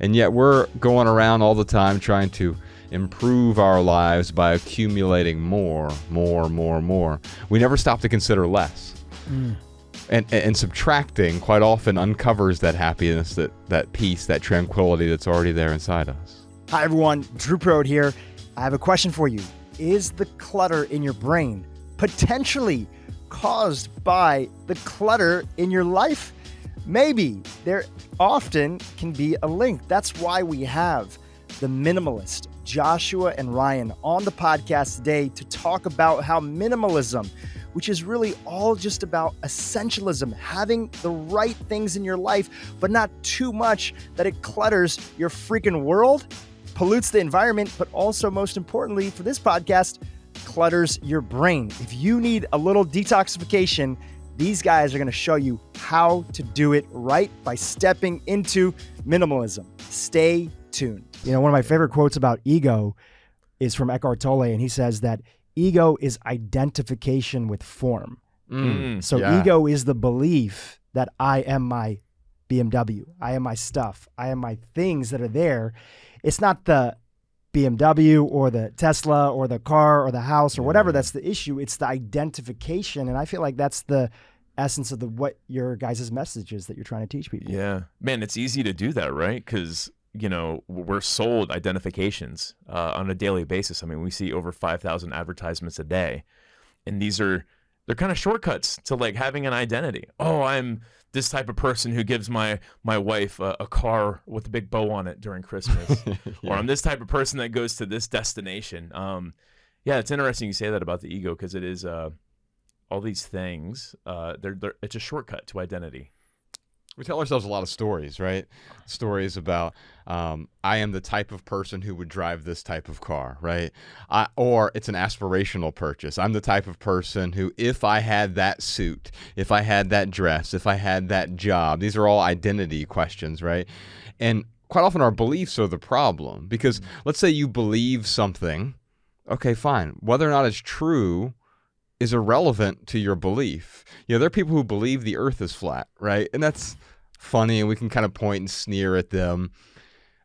And yet we're going around all the time trying to improve our lives by accumulating more. We never stop to consider less. And subtracting quite often uncovers that happiness, that peace, that tranquility that's already there inside us. Hi, everyone. Dhru Purohit here. I have a question for you. Is the clutter in your brain potentially caused by the clutter in your life? Maybe. There often can be a link. That's why we have the Minimalist, Joshua and Ryan, on the podcast today to talk about how minimalism, which is really all just about essentialism, having the right things in your life, but not too much that it clutters your freaking world, pollutes the environment, but also, most importantly for this podcast, clutters your brain. If you need a little detoxification, these guys are going to show you how to do it right by stepping into minimalism. Stay tuned. You know, one of my favorite quotes about ego is from Eckhart Tolle, and he says that ego is identification with form. Ego is the belief that I am my BMW, I am my stuff, I am my things that are there. It's not the BMW or the Tesla or the car or the house or whatever that's the issue. It's the identification. And I feel like that's the essence of what your guys' message is that you're trying to teach people. Yeah. Man, it's easy to do that, right? Because, you know, we're sold identifications on a daily basis. I mean, we see over 5,000 advertisements a day. And they're kind of shortcuts to like having an identity. Oh, I'm this type of person who gives my wife a car with a big bow on it during Christmas. Or I'm this type of person that goes to this destination. Yeah, it's interesting you say that about the ego, because it is all these things. It's a shortcut to identity. We tell ourselves a lot of stories, right? Stories about, I am the type of person who would drive this type of car, right? Or it's an aspirational purchase. I'm the type of person who, if I had that suit, if I had that dress, if I had that job, these are all identity questions, right? And quite often our beliefs are the problem, because let's say you believe something, okay, fine. Whether or not it's true is irrelevant to your belief. You know, there are people who believe the earth is flat, right? And that's funny, and we can kind of point and sneer at them.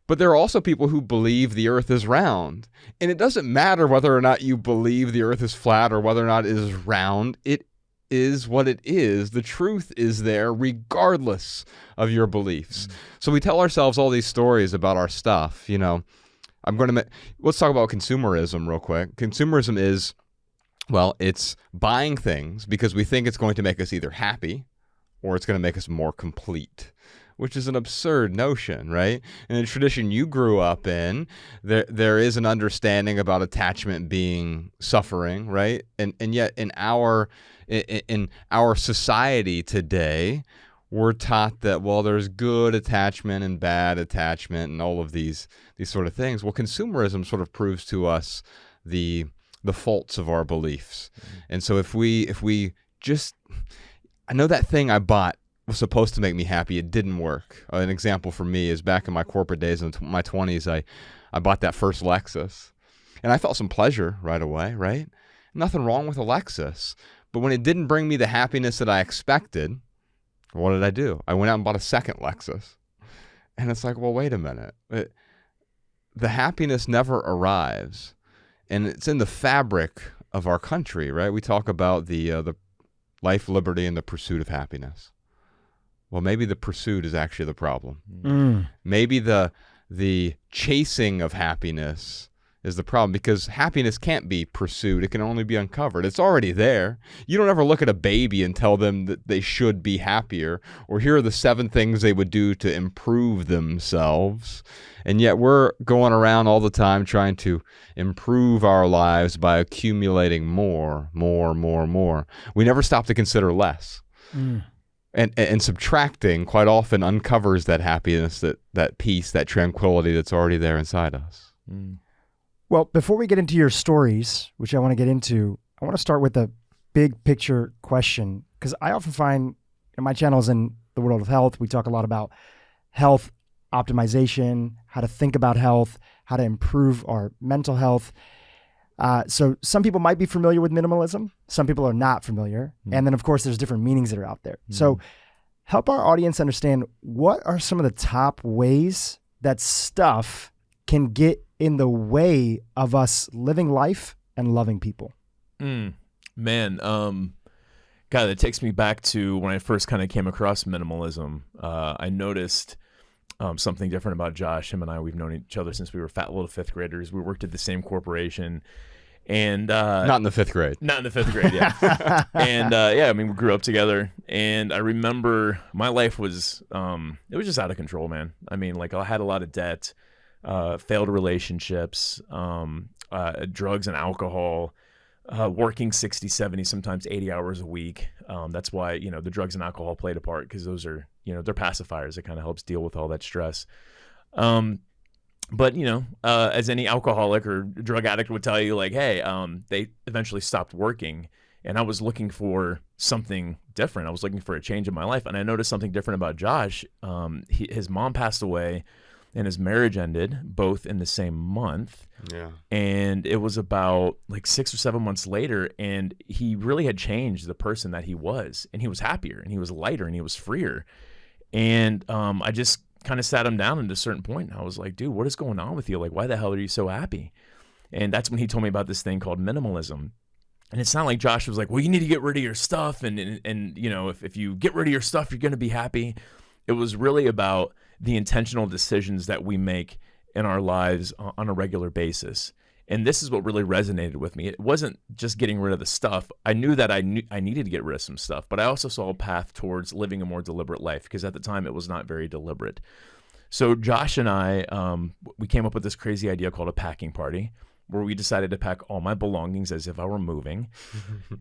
But there are also people who believe the earth is round. And it doesn't matter whether or not you believe the earth is flat or whether or not it is round. It is what it is. The truth is there regardless of your beliefs. So we tell ourselves all these stories about our stuff. You know, let's talk about consumerism real quick. Consumerism is, well, it's buying things because we think it's going to make us either happy or it's going to make us more complete, which is an absurd notion, right? In the tradition you grew up in, there is an understanding about attachment being suffering, right? And yet in our society today, we're taught that, well, there's good attachment and bad attachment and all of these sort of things. Well, consumerism sort of proves to us the faults of our beliefs. And so if we just, I know that thing I bought was supposed to make me happy. It didn't work. An example for me is back in my corporate days in my 20s, I bought that first Lexus and I felt some pleasure right away, right? Nothing wrong with a Lexus. But when it didn't bring me the happiness that I expected, what did I do? I went out and bought a second Lexus. And it's like, well, wait a minute. The happiness never arrives. And it's in the fabric of our country, right? We talk about the life, liberty, and the pursuit of happiness. Well, maybe the pursuit is actually the problem. Maybe the chasing of happiness is the problem, because happiness can't be pursued. It can only be uncovered. It's already there. You don't ever look at a baby and tell them that they should be happier, or here are the 7 things they would do to improve themselves. And yet we're going around all the time trying to improve our lives by accumulating more. We never stop to consider less. And subtracting quite often uncovers that happiness, that peace, that tranquility that's already there inside us. Well, before we get into your stories, which I want to get into, I want to start with a big picture question, because I often find my channel is in the world of health. We talk a lot about health optimization, how to think about health, how to improve our mental health. So some people might be familiar with minimalism. Some people are not familiar. And then, of course, there's different meanings that are out there. So help our audience understand, what are some of the top ways that stuff can get in the way of us living life and loving people? Man, God, it takes me back to when I first kind of came across minimalism. I noticed something different about Josh. Him and I, we've known each other since we were fat little fifth graders. We worked at the same corporation. And not in the fifth grade. Not in the fifth grade, yeah. And yeah, I mean, we grew up together. And I remember my life was, it was just out of control, man. I mean, like I had a lot of debt, failed relationships, drugs and alcohol, working 60, 70, sometimes 80 hours a week. That's why, you know, the drugs and alcohol played a part, because those are, you know, they're pacifiers. It kind of helps deal with all that stress. But, you know, as any alcoholic or drug addict would tell you, like, hey, they eventually stopped working, and I was looking for something different. I was looking for a change in my life, and I noticed something different about Josh. His mom passed away, and his marriage ended, both in the same month. Yeah. And it was about like 6 or 7 months later, and he really had changed the person that he was, and he was happier, and he was lighter, and he was freer. And I just kind of sat him down at a certain point, and I was like, dude, what is going on with you? Like, why the hell are you so happy? And that's when he told me about this thing called minimalism. And it's not like Josh was like, well, you need to get rid of your stuff, and you know, if you get rid of your stuff, you're going to be happy. It was really about the intentional decisions that we make in our lives on a regular basis. And this is what really resonated with me. It wasn't just getting rid of the stuff. I knew that I needed to get rid of some stuff, but I also saw a path towards living a more deliberate life, because at the time it was not very deliberate. So Josh and I, we came up with this crazy idea called a packing party, where we decided to pack all my belongings as if I were moving.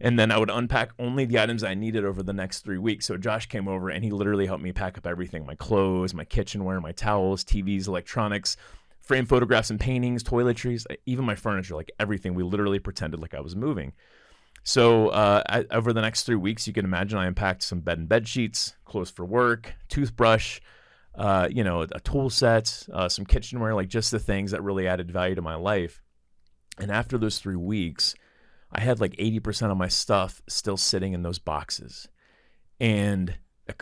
And then I would unpack only the items I needed over the next 3 weeks. So Josh came over, and he literally helped me pack up everything: my clothes, my kitchenware, my towels, TVs, electronics, framed photographs and paintings, toiletries, even my furniture, like everything. We literally pretended like I was moving. So over the next 3 weeks, you can imagine I unpacked some bed sheets, clothes for work, toothbrush, you know, a tool set, some kitchenware, like just the things that really added value to my life. And after those 3 weeks, I had like 80% of my stuff still sitting in those boxes. And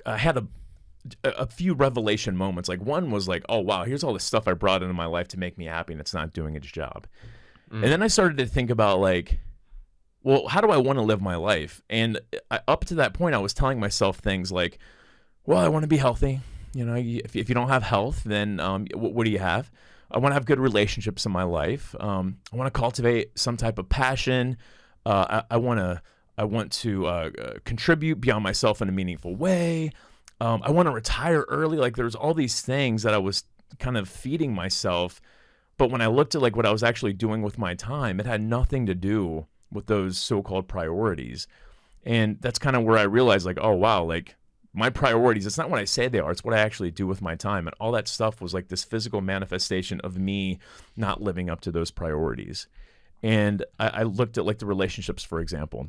I had a few revelation moments. Like, one was like, oh wow, here's all the stuff I brought into my life to make me happy, and it's not doing its job. And then I started to think about, like, well, how do I want to live my life? And up to that point, I was telling myself things like, well, I want to be healthy. You know, if you don't have health, then what do you have? I want to have good relationships in my life. I want to cultivate some type of passion. I want to contribute beyond myself in a meaningful way. I want to retire early. Like, there's all these things that I was kind of feeding myself. But when I looked at like what I was actually doing with my time, it had nothing to do with those so-called priorities. And that's kind of where I realized, like, oh wow, like my priorities, it's not what I say they are, it's what I actually do with my time. And all that stuff was like this physical manifestation of me not living up to those priorities. And I looked at like the relationships, for example.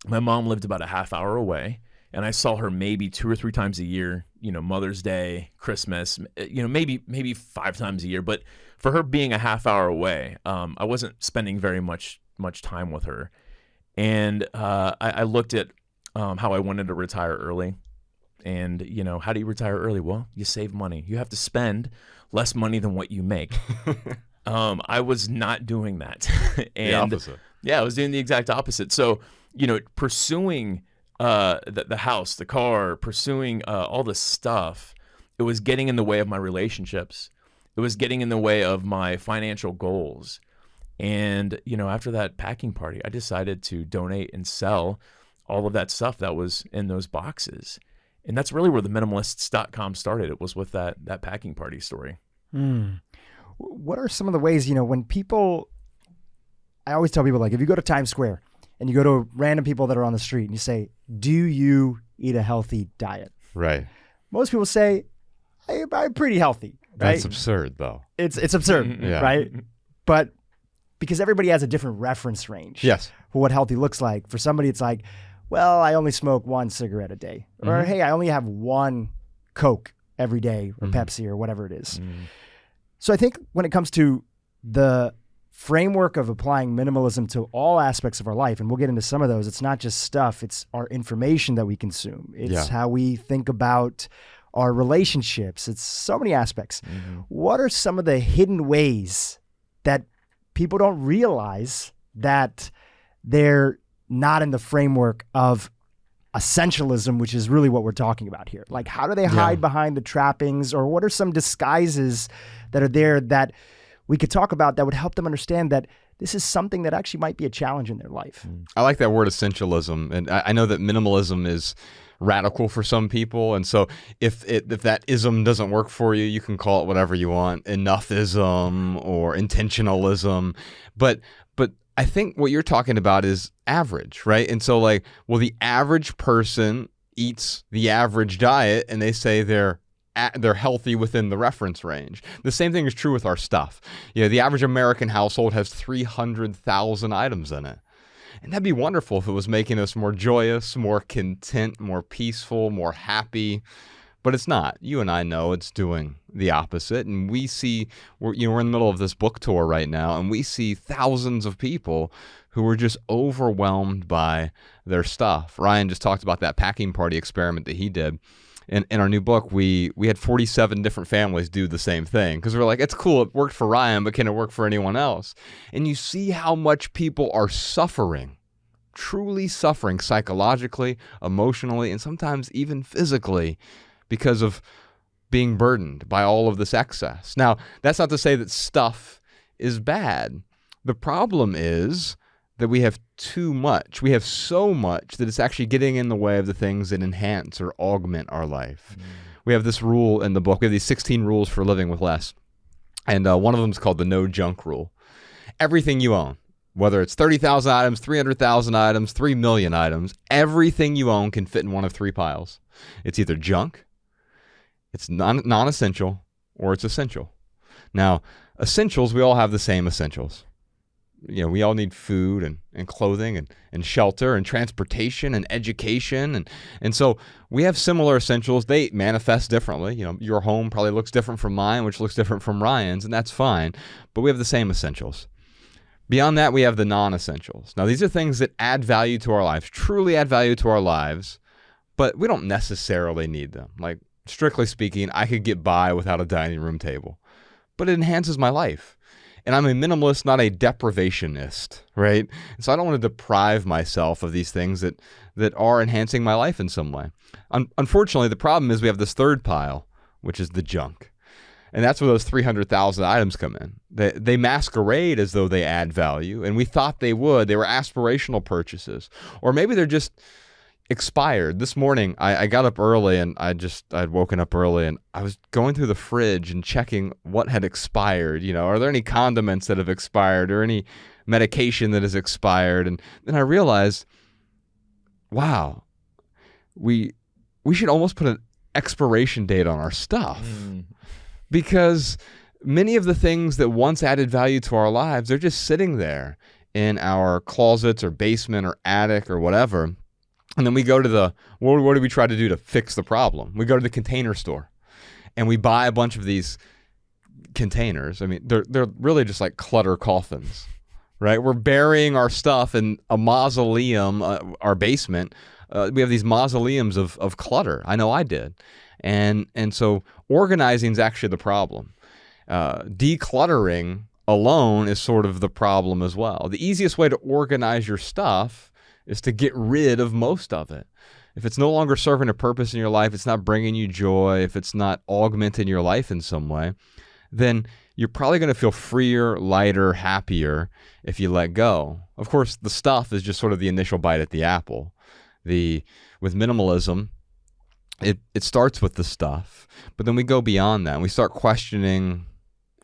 My mom lived about a half hour away, and I saw her maybe 2 or 3 times a year, you know, Mother's Day, Christmas, you know, maybe 5 times a year. But for her being a half hour away, I wasn't spending very much time with her. And I looked at how I wanted to retire early. And, you know, how do you retire early? Well, you save money. You have to spend less money than what you make. I was not doing that. And the opposite. Yeah, I was doing the exact opposite. So, you know, pursuing the house, the car, pursuing all the stuff, it was getting in the way of my relationships. It was getting in the way of my financial goals. And, you know, after that packing party, I decided to donate and sell all of that stuff that was in those boxes. And that's really where the Minimalists.com started. It was with that packing party story. What are some of the ways, you know, when people, I always tell people, like, if you go to Times Square and you go to random people that are on the street and you say, do you eat a healthy diet? Right. Most people say, I'm pretty healthy. Right? That's absurd, though. It's absurd, Yeah. right? But because everybody has a different reference range Yes. for what healthy looks like. For somebody, it's like, well, I only smoke 1 cigarette a day. Or, hey, I only have 1 Coke every day, or Pepsi, or whatever it is. So I think when it comes to the framework of applying minimalism to all aspects of our life, and we'll get into some of those, it's not just stuff, it's our information that we consume. It's how we think about our relationships. It's so many aspects. What are some of the hidden ways that people don't realize that they're not in the framework of essentialism, which is really what we're talking about here? Like, how do they hide behind the trappings, or what are some disguises that are there that we could talk about that would help them understand that this is something that actually might be a challenge in their life? I like that word essentialism. And I know that minimalism is radical for some people. And so if that ism doesn't work for you, you can call it whatever you want, enoughism or intentionalism. But I think what you're talking about is average, right? And so like, well, the average person eats the average diet and they say they're healthy within the reference range. The same thing is true with our stuff. The average American household has 300,000 items in it. And that'd be wonderful if it was making us more joyous, more content, more peaceful, more happy. But it's not. You and I know it's doing the opposite. And we see, we're in the middle of this book tour right now, and we see thousands of people who are just overwhelmed by their stuff. Ryan just talked about that packing party experiment that he did. In our new book, we had 47 different families do the same thing, because we're like, it's cool, it worked for Ryan, but can it work for anyone else? And you see how much people are suffering, truly suffering psychologically, emotionally, and sometimes even physically because of being burdened by all of this excess. Now, that's not to say that stuff is bad. The problem is that we have too much. We have so much that it's actually getting in the way of the things that enhance or augment our life. We have this rule in the book. We have these 16 rules for living with less. And one of them is called the no junk rule. Everything you own, whether it's 30,000 items, 300,000 items, 3 million items, everything you own can fit in one of three piles. It's either junk, it's non-essential, or it's essential. Now, essentials, we all have the same essentials. We all need food and clothing and shelter and transportation and education. And so we have similar essentials. They manifest differently. Your home probably looks different from mine, which looks different from Ryan's, and that's fine. But we have the same essentials. Beyond that, we have the non-essentials. Now, these are things that add value to our lives, truly add value to our lives, but we don't necessarily need them. Like, strictly speaking, I could get by without a dining room table, but it enhances my life. And I'm a minimalist, not a deprivationist, right? So I don't want to deprive myself of these things that are enhancing my life in some way. Unfortunately, the problem is we have this third pile, which is the junk. And that's where those 300,000 items come in. They masquerade as though they add value, and we thought they would. They were aspirational purchases. Or maybe they're just expired. This morning, I got up early, and I'd woken up early, and I was going through the fridge and checking what had expired. Are there any condiments that have expired or any medication that has expired? And then I realized, wow, we should almost put an expiration date on our stuff, because many of the things that once added value to our lives, they're just sitting there in our closets or basement or attic or whatever. And then we go to what do we try to do to fix the problem? We go to the container store and we buy a bunch of these containers. I mean, they're really just like clutter coffins, right? We're burying our stuff in a mausoleum, our basement. We have these mausoleums of clutter. I know I did. And so organizing is actually the problem. Decluttering alone is sort of the problem as well. The easiest way to organize your stuff is to get rid of most of it. If it's no longer serving a purpose in your life, it's not bringing you joy, if it's not augmenting your life in some way, then you're probably going to feel freer, lighter, happier if you let go. Of course, the stuff is just sort of the initial bite at the apple. With minimalism, it starts with the stuff, but then we go beyond that and we start questioning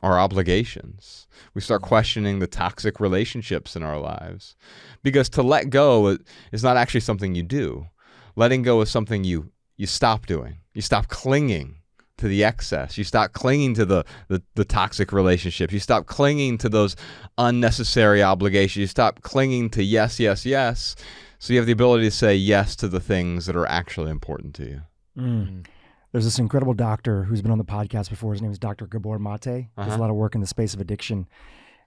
our obligations. We start questioning the toxic relationships in our lives, because to let go is not actually something you do. Letting go is something you stop doing. You stop clinging to the excess. You stop clinging to the toxic relationships. You stop clinging to those unnecessary obligations. You stop clinging to yes, yes, yes. So you have the ability to say yes to the things that are actually important to you. There's this incredible doctor who's been on the podcast before. His name is Dr. Gabor Mate. Does a lot of work in the space of addiction.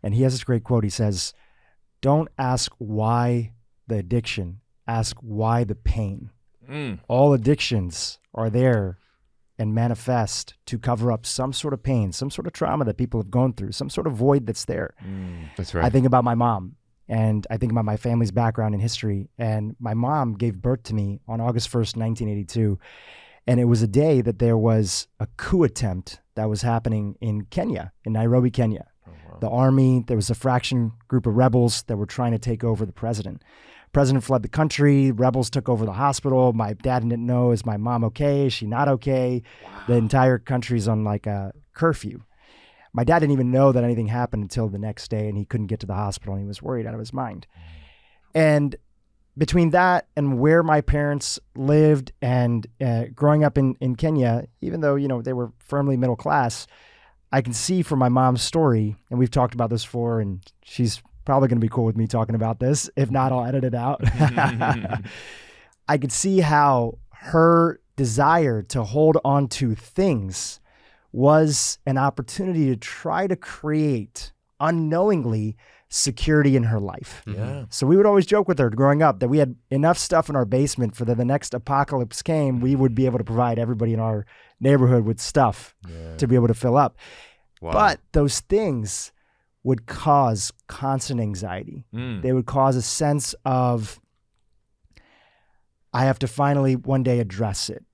And he has this great quote. He says, "Don't ask why the addiction, ask why the pain." All addictions are there and manifest to cover up some sort of pain, some sort of trauma that people have gone through, some sort of void that's there. That's right. I think about my mom, and I think about my family's background and history. And my mom gave birth to me on August 1st, 1982. And it was a day that there was a coup attempt that was happening in Kenya, in Nairobi, Kenya. Oh, wow. The army, there was a fraction group of rebels that were trying to take over the president. President fled the country. Rebels took over the hospital. My dad didn't know, is my mom okay? Is she not okay? Wow. The entire country's on like a curfew. My dad didn't even know that anything happened until the next day, and he couldn't get to the hospital, and he was worried out of his mind. And between that and where my parents lived and growing up in Kenya, even though, you know, they were firmly middle class, I can see from my mom's story, and we've talked about this before, and she's probably going to be cool with me talking about this. If not, I'll edit it out. I could see how her desire to hold on to things was an opportunity to try to create unknowingly security in her life. Yeah. So we would always joke with her growing up that we had enough stuff in our basement for the next apocalypse came, we would be able to provide everybody in our neighborhood with stuff to be able to fill up. Wow. But those things would cause constant anxiety. They would cause a sense of, I have to finally one day address it.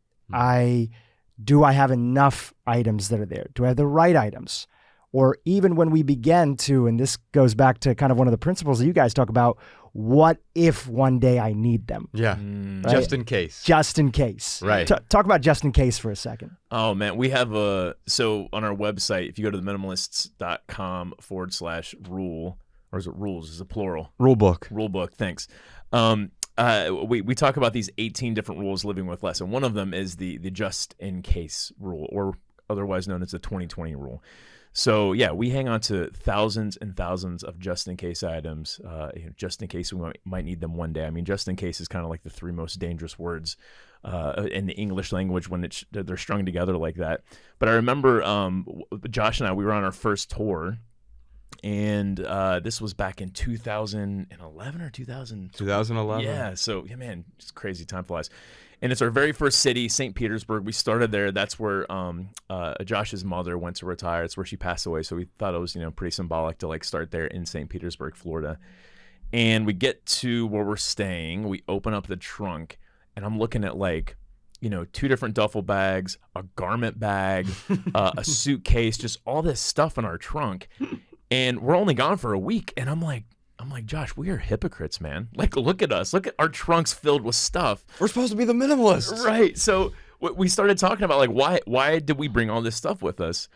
Do I have enough items that are there? Do I have the right items? Or even when we begin to, and this goes back to kind of one of the principles that you guys talk about, what if one day I need them? Yeah. Right? Just in case. Just in case. Right. Talk about just in case for a second. Oh man, we have so on our website, if you go to the minimalists.com/rule, or is it rules? Is it plural? Rule book. Rule book, thanks. We talk about these 18 different rules living with less, and one of them is the just in case rule, or otherwise known as the 20/20 rule. So yeah, we hang on to thousands and thousands of just in case items, just in case we might need them one day. I mean, just in case is kind of like the three most dangerous words in the English language when they're strung together like that. But I remember Josh and I, we were on our first tour. And this was back in 2011 or 2000? 2011. Yeah, so, yeah, man, it's crazy. Time flies. And it's our very first city, St. Petersburg. We started there. That's where Josh's mother went to retire. It's where she passed away. So we thought it was, pretty symbolic to, start there in St. Petersburg, Florida. And we get to where we're staying. We open up the trunk, and I'm looking at, 2 different duffel bags, a garment bag, a suitcase, just all this stuff in our trunk. And we're only gone for a week. And I'm like, Josh, we are hypocrites, man. Look at us. Look at our trunks filled with stuff. We're supposed to be the minimalists. Right. So we started talking about, why did we bring all this stuff with us?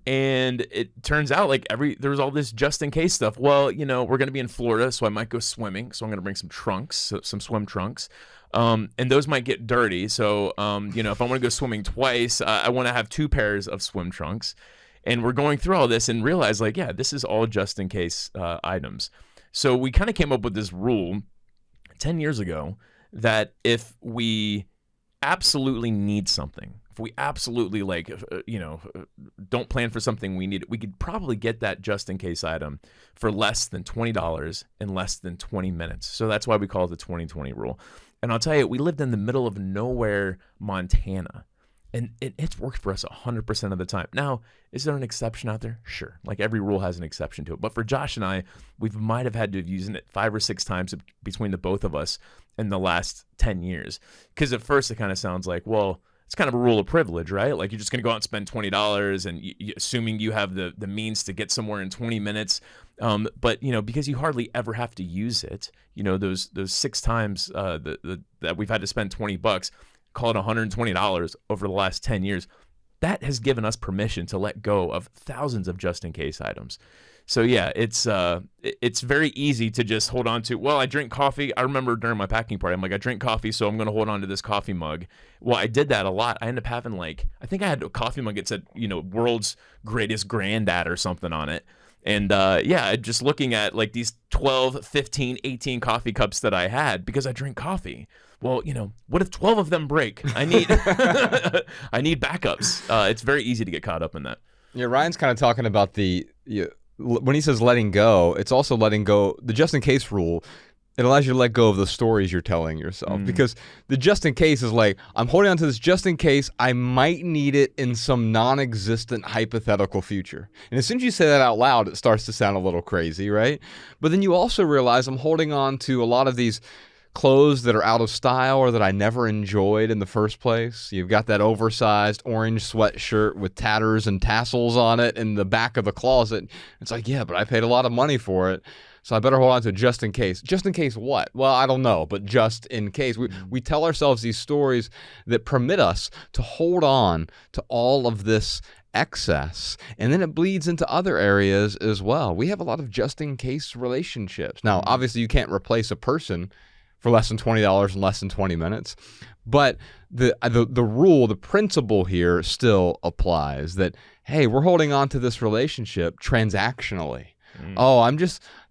And it turns out, there was all this just in case stuff. Well, we're going to be in Florida, so I might go swimming. So I'm going to bring some trunks, some swim trunks. And those might get dirty. So, if I want to go swimming twice, I want to have 2 pairs of swim trunks. And we're going through all this and realize, this is all just in case items. So we kind of came up with this rule 10 years ago that if we absolutely need something, if we absolutely don't plan for something we need, we could probably get that just in case item for less than $20 in less than 20 minutes. So that's why we call it the 20/20 rule. And I'll tell you, we lived in the middle of nowhere, Montana. And it's worked for us 100% of the time. Now, is there an exception out there? Sure. Every rule has an exception to it. But for Josh and I, we might have had to have used it 5 or 6 times between the both of us in the last 10 years. Because at first it kind of sounds like, well, it's kind of a rule of privilege, right? You're just going to go out and spend $20 and assuming you have the means to get somewhere in 20 minutes. But, because you hardly ever have to use it, those 6 times that we've had to spend $20, call it $120 over the last 10 years, that has given us permission to let go of thousands of just-in-case items. So yeah, it's very easy to just hold on to, well, I drink coffee. I remember during my packing party, I'm like, I drink coffee, so I'm going to hold on to this coffee mug. Well, I did that a lot. I ended up having I think I had a coffee mug that said, world's greatest granddad or something on it. And just looking at these 12, 15, 18 coffee cups that I had because I drink coffee. Well, what if 12 of them break? I need I need backups. It's very easy to get caught up in that. Yeah, Ryan's kind of talking about when he says letting go, it's also letting go. The just in case rule It allows you to let go of the stories you're telling yourself, because the just in case is like, I'm holding on to this just in case I might need it in some non-existent hypothetical future. And as soon as you say that out loud, it starts to sound a little crazy, right? But then you also realize I'm holding on to a lot of these clothes that are out of style or that I never enjoyed in the first place. You've got that oversized orange sweatshirt with tatters and tassels on it in the back of the closet. It's like, yeah, but I paid a lot of money for it, so I better hold on to it just in case. Just in case what? Well, I don't know, but just in case. We tell ourselves these stories that permit us to hold on to all of this excess, and then it bleeds into other areas as well. We have a lot of just in case relationships. Now, obviously you can't replace a person for less than $20 in less than 20 minutes. But the rule, the principle here still applies that, hey, we're holding on to this relationship transactionally. Oh,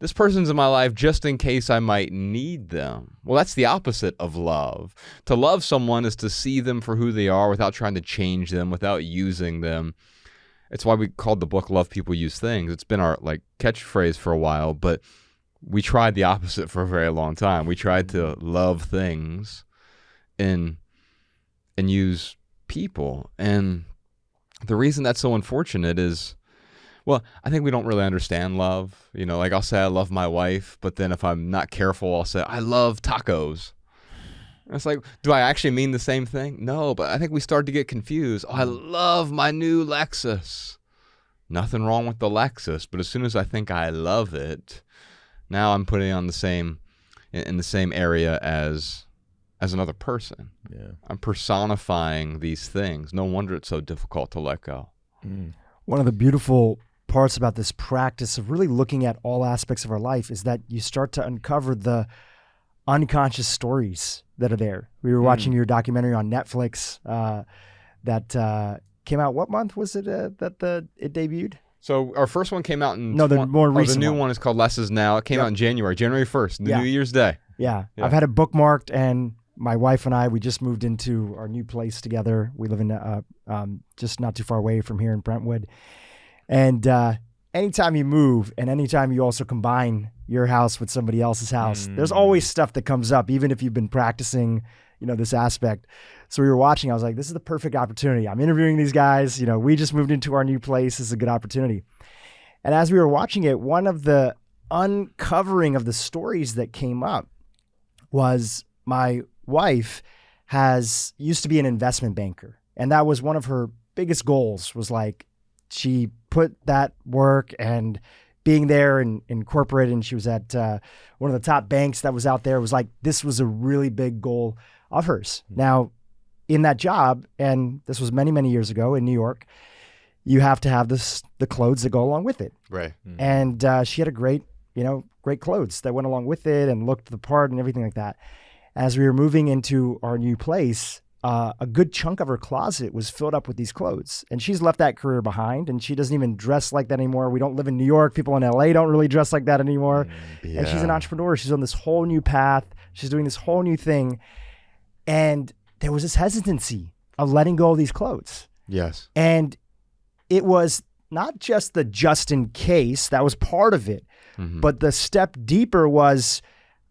this person's in my life just in case I might need them. Well, that's the opposite of love. To love someone is to see them for who they are without trying to change them, without using them. It's why we called the book Love People Use Things. It's been our catchphrase for a while, but we tried the opposite for a very long time. We tried to love things and use people. And the reason that's so unfortunate is, well, I think we don't really understand love. I'll say I love my wife, but then if I'm not careful, I'll say I love tacos. And it's like, do I actually mean the same thing? No, but I think we start to get confused. Oh, I love my new Lexus. Nothing wrong with the Lexus, but as soon as I think I love it, now I'm putting it on in the same area as another person. Yeah. I'm personifying these things. No wonder it's so difficult to let go. One of the beautiful parts about this practice of really looking at all aspects of our life is that you start to uncover the unconscious stories that are there. We were watching your documentary on Netflix that came out. What month was it that it debuted? So our first one came out in... No, the more recent the new one is called Less Is Now. It came out in January 1st, New Year's Day. Yeah. I've had it bookmarked, and my wife and I, we just moved into our new place together. We live in just not too far away from here in Brentwood. And anytime you move and anytime you also combine your house with somebody else's house, there's always stuff that comes up, even if you've been practicing, this aspect. So we were watching, I was like, this is the perfect opportunity. I'm interviewing these guys. We just moved into our new place. This is a good opportunity. And as we were watching it, one of the uncovering of the stories that came up was my wife used to be an investment banker. And that was one of her biggest goals, was like, she put that work and being there in corporate, and she was at one of the top banks that was out there. It was like, this was a really big goal of hers. Now, in that job, and this was many, many years ago in New York, you have to have the clothes that go along with it. Right. And she had a great clothes that went along with it and looked the part and everything like that. As we were moving into our new place, a good chunk of her closet was filled up with these clothes. And she's left that career behind, and she doesn't even dress like that anymore. We don't live in New York. People in LA don't really dress like that anymore. Yeah. And she's an entrepreneur. She's on this whole new path. She's doing this whole new thing. And there was this hesitancy of letting go of these clothes. Yes. And it was not just the just in case, that was part of it. But the step deeper was,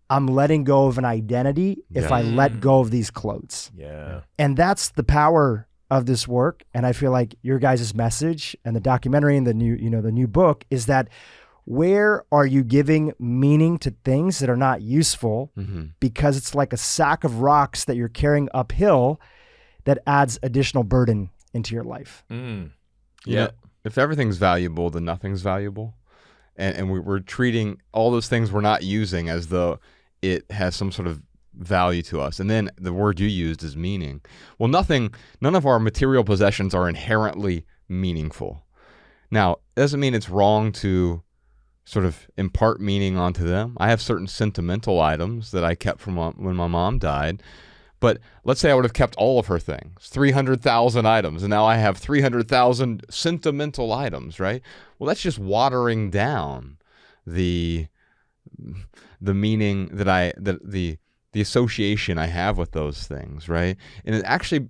I'm letting go of an identity if I let go of these clothes. Yeah. And that's the power of this work. And I feel like your guys' message and the documentary and the new book is that, where are you giving meaning to things that are not useful because it's like a sack of rocks that you're carrying uphill that adds additional burden into your life? Yeah. If everything's valuable, then nothing's valuable. And we're treating all those things we're not using as though it has some sort of value to us. And then the word you used is meaning. Well, none of our material possessions are inherently meaningful. Now, it doesn't mean it's wrong to sort of impart meaning onto them. I have certain sentimental items that I kept from when my mom died. But let's say I would have kept all of her things, 300,000 items, and now I have 300,000 sentimental items, right? Well, that's just watering down the meaning the association I have with those things, right? And it actually,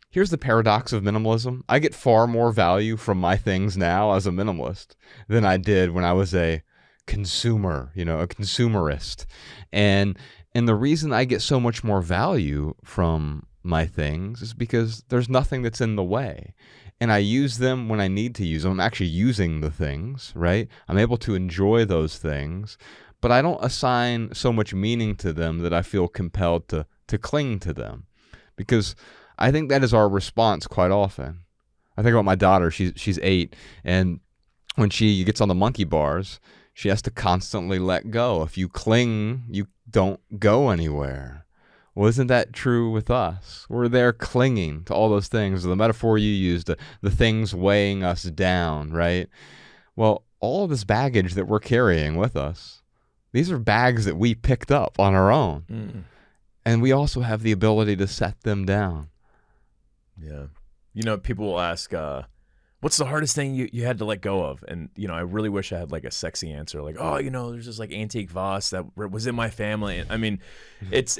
here's the paradox of minimalism. I get far more value from my things now as a minimalist than I did when I was a consumer, a consumerist. And the reason I get so much more value from my things is because there's nothing that's in the way. And I use them when I need to use them. I'm actually using the things, right? I'm able to enjoy those things, but I don't assign so much meaning to them that I feel compelled to cling to them, because I think that is our response quite often. I think about my daughter. She's 8, and when she gets on the monkey bars, she has to constantly let go. If you cling, you don't go anywhere. Well, isn't that true with us? We're there clinging to all those things. The metaphor you used, the things weighing us down, right? Well, all of this baggage that we're carrying with us, these are bags that we picked up on our own. Mm. And we also have the ability to set them down. Yeah. People will ask, what's the hardest thing you had to let go of? And, I really wish I had like a sexy answer, like, there's this like antique vase that was in my family. I mean, it's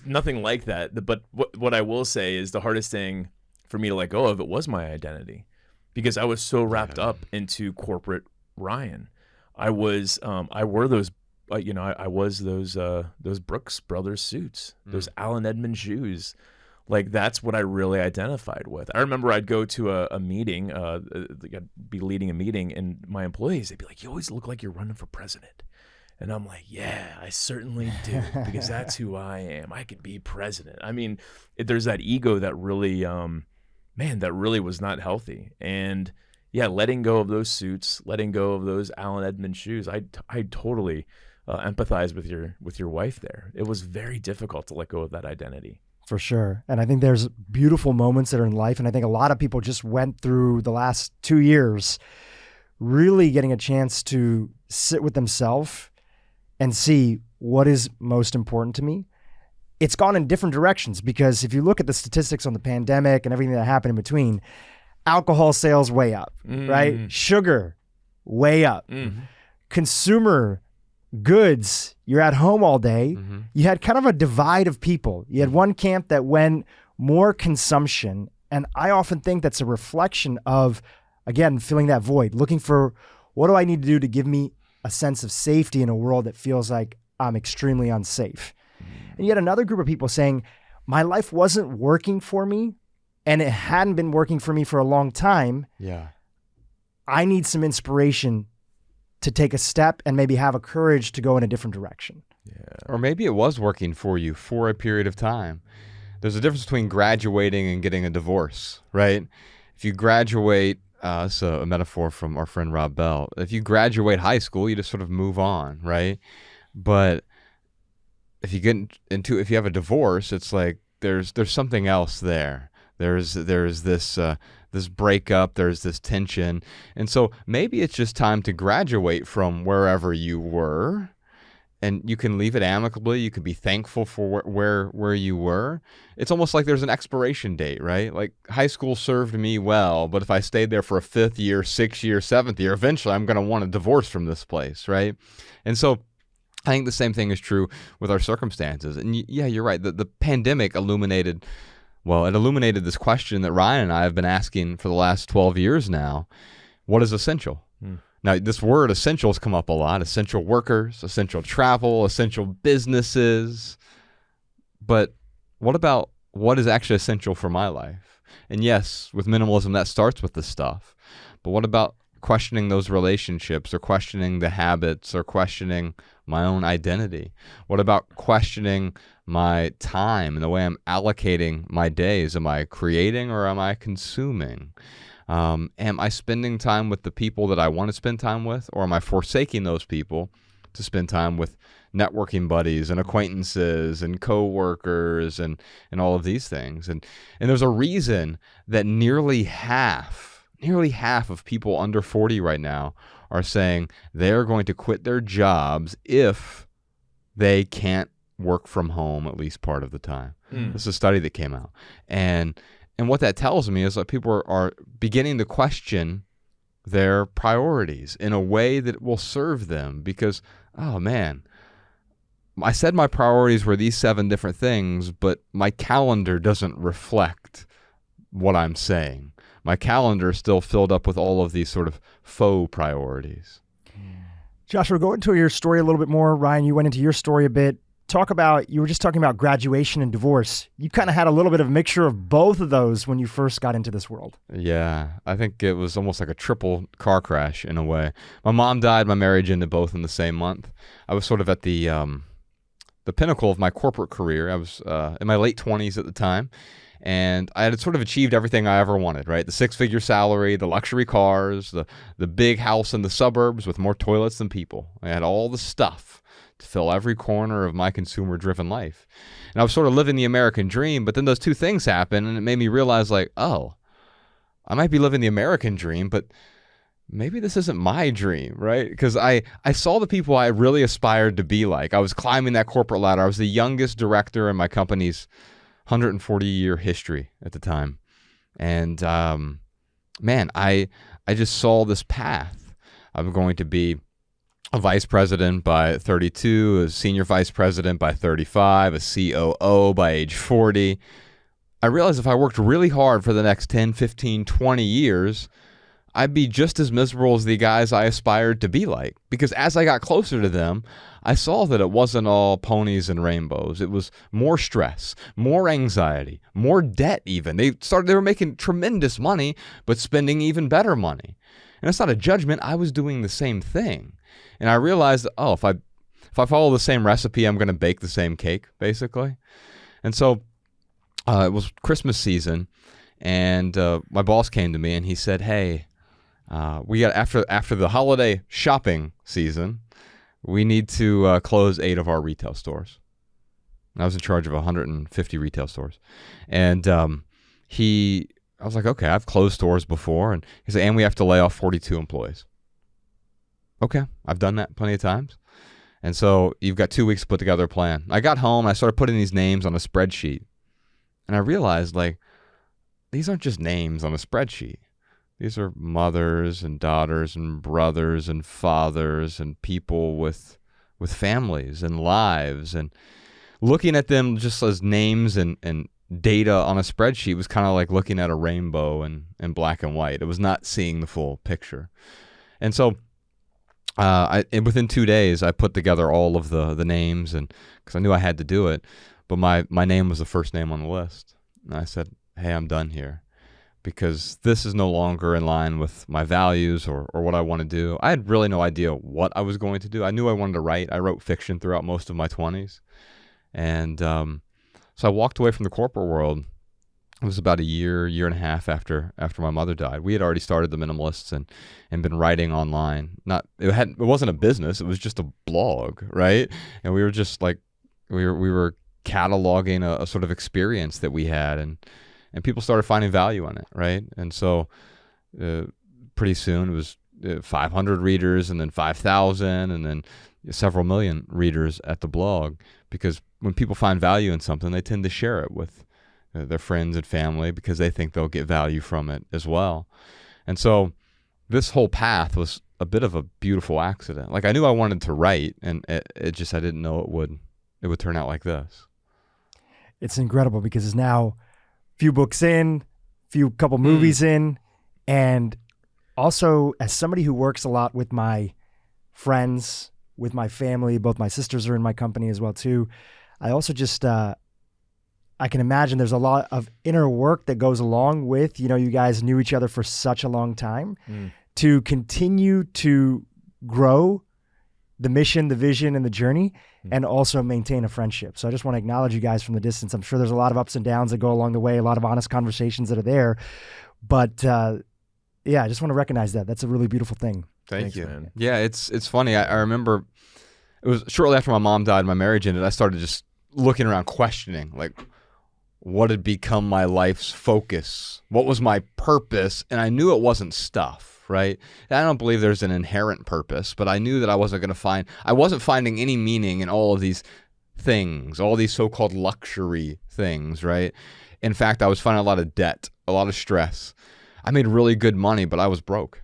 nothing like that. But what I will say is the hardest thing for me to let go of, it was my identity, because I was so wrapped up into corporate Ryan. I was those Brooks Brothers suits, those Allen Edmonds shoes. Like, that's what I really identified with. I remember I'd go to a meeting, I'd be leading a meeting, and my employees, they'd be like, "You always look like you're running for president." And I'm like, yeah, I certainly do, because that's who I am. I could be president. I mean, there's that ego that really, that really was not healthy. And yeah, letting go of those suits, letting go of those Allen Edmonds shoes, I totally empathize with your wife there. It was very difficult to let go of that identity. For sure. And I think there's beautiful moments that are in life. And I think a lot of people just went through the last 2 years really getting a chance to sit with themselves and see what is most important to me. It's gone in different directions, because if you look at the statistics on the pandemic and everything that happened in between, alcohol sales way up, right? Sugar way up. Consumer goods, you're at home all day. You had kind of a divide of people. You had one camp that went more consumption, and I often think that's a reflection of, again, filling that void, looking for, what do I need to do to give me a sense of safety in a world that feels like I'm extremely unsafe? And you had another group of people saying, my life wasn't working for me, and it hadn't been working for me for a long time. Yeah, I need some inspiration to take a step and maybe have a courage to go in a different direction. Yeah. Or maybe it was working for you for a period of time. There's a difference between graduating and getting a divorce, right? If you graduate, so a metaphor from our friend Rob Bell, if you graduate high school, you just sort of move on, right? But if you if you have a divorce, it's like there's something else there. There's this breakup, there's this tension. And so maybe it's just time to graduate from wherever you were, and you can leave it amicably. You can be thankful for where you were. It's almost like there's an expiration date, right? Like, high school served me well, but if I stayed there for a 5th year, 6th year, 7th year, eventually I'm going to want a divorce from this place, right? And so I think the same thing is true with our circumstances. And yeah, you're right. The pandemic illuminated this question that Ryan and I have been asking for the last 12 years now. What is essential? Now, this word essential has come up a lot. Essential workers, essential travel, essential businesses. But what about what is actually essential for my life? And yes, with minimalism, that starts with the stuff. But what about questioning those relationships, or questioning the habits, or questioning my own identity? What about questioning my time and the way I'm allocating my days? Am I creating or am I consuming? Am I spending time with the people that I want to spend time with, or am I forsaking those people to spend time with networking buddies and acquaintances and coworkers and all of these things? And there's a reason that nearly half of people under 40 right now are saying they're going to quit their jobs if they can't work from home at least part of the time. This is a study that came out. And what that tells me is that people are beginning to question their priorities in a way that will serve them, because, oh man, I said my priorities were these 7 different things, but my calendar doesn't reflect what I'm saying. My calendar is still filled up with all of these sort of faux priorities. Joshua, go into your story a little bit more. Ryan, you went into your story a bit. You were just talking about graduation and divorce. You kind of had a little bit of a mixture of both of those when you first got into this world. Yeah, I think it was almost like a triple car crash in a way. My mom died, my marriage ended both in the same month. I was sort of at the pinnacle of my corporate career. I was in my late 20s at the time, and I had sort of achieved everything I ever wanted, right? The 6-figure salary, the luxury cars, the big house in the suburbs with more toilets than people. I had all the stuff to fill every corner of my consumer-driven life. And I was sort of living the American dream, but then those two things happened, and it made me realize, like, oh, I might be living the American dream, but maybe this isn't my dream, right? Because I saw the people I really aspired to be like. I was climbing that corporate ladder. I was the youngest director in my company's 140-year history at the time. And, man, I just saw this path. I'm going to be a vice president by 32, a senior vice president by 35, a COO by age 40. I realized if I worked really hard for the next 10, 15, 20 years, I'd be just as miserable as the guys I aspired to be like. Because as I got closer to them, I saw that it wasn't all ponies and rainbows. It was more stress, more anxiety, more debt even. They were making tremendous money, but spending even better money. And it's not a judgment. I was doing the same thing. And I realized, if I follow the same recipe, I'm going to bake the same cake, basically. And so it was Christmas season, and my boss came to me and he said, "Hey, we got after the holiday shopping season, we need to close 8 of our retail stores." And I was in charge of 150 retail stores, and I was like, "Okay, I've closed stores before," and he said, "And we have to lay off 42 employees." Okay, I've done that plenty of times. And so you've got 2 weeks to put together a plan. I got home, and I started putting these names on a spreadsheet. And I realized, like, these aren't just names on a spreadsheet. These are mothers and daughters and brothers and fathers and people with families and lives. And looking at them just as names and data on a spreadsheet was kind of like looking at a rainbow in black and white. It was not seeing the full picture. And so within 2 days, I put together all of the names, and because I knew I had to do it, but my name was the first name on the list. And I said, "Hey, I'm done here, because this is no longer in line with my values or what I want to do." I had really no idea what I was going to do. I knew I wanted to write. I wrote fiction throughout most of my 20s. And so I walked away from the corporate world. It was about a year and a half after my mother died. We had already started the Minimalists and been writing online. It wasn't a business. It was just a blog, right? And we were just like, we were cataloging a sort of experience that we had, and people started finding value in it, right? And so pretty soon it was 500 readers, and then 5,000, and then several million readers at the blog, because when people find value in something, they tend to share it with their friends and family because they think they'll get value from it as well. And so this whole path was a bit of a beautiful accident. Like, I knew I wanted to write, and I didn't know it would turn out like this. It's incredible because it's now a few books in, couple movies in, and also as somebody who works a lot with my friends, with my family, both my sisters are in my company as well too. I also just, I can imagine there's a lot of inner work that goes along with, you guys knew each other for such a long time to continue to grow the mission, the vision, and the journey, and also maintain a friendship. So I just want to acknowledge you guys from the distance. I'm sure there's a lot of ups and downs that go along the way, a lot of honest conversations that are there. But I just want to recognize that. That's a really beautiful thing. Thanks, you, man. Yeah, it's funny. I remember it was shortly after my mom died, my marriage ended. I started just looking around, questioning, like, what had become my life's focus? What was my purpose? And I knew it wasn't stuff, right? And I don't believe there's an inherent purpose, but I knew that I wasn't finding any meaning in all of these things, all these so-called luxury things, right? In fact, I was finding a lot of debt, a lot of stress. I made really good money, but I was broke.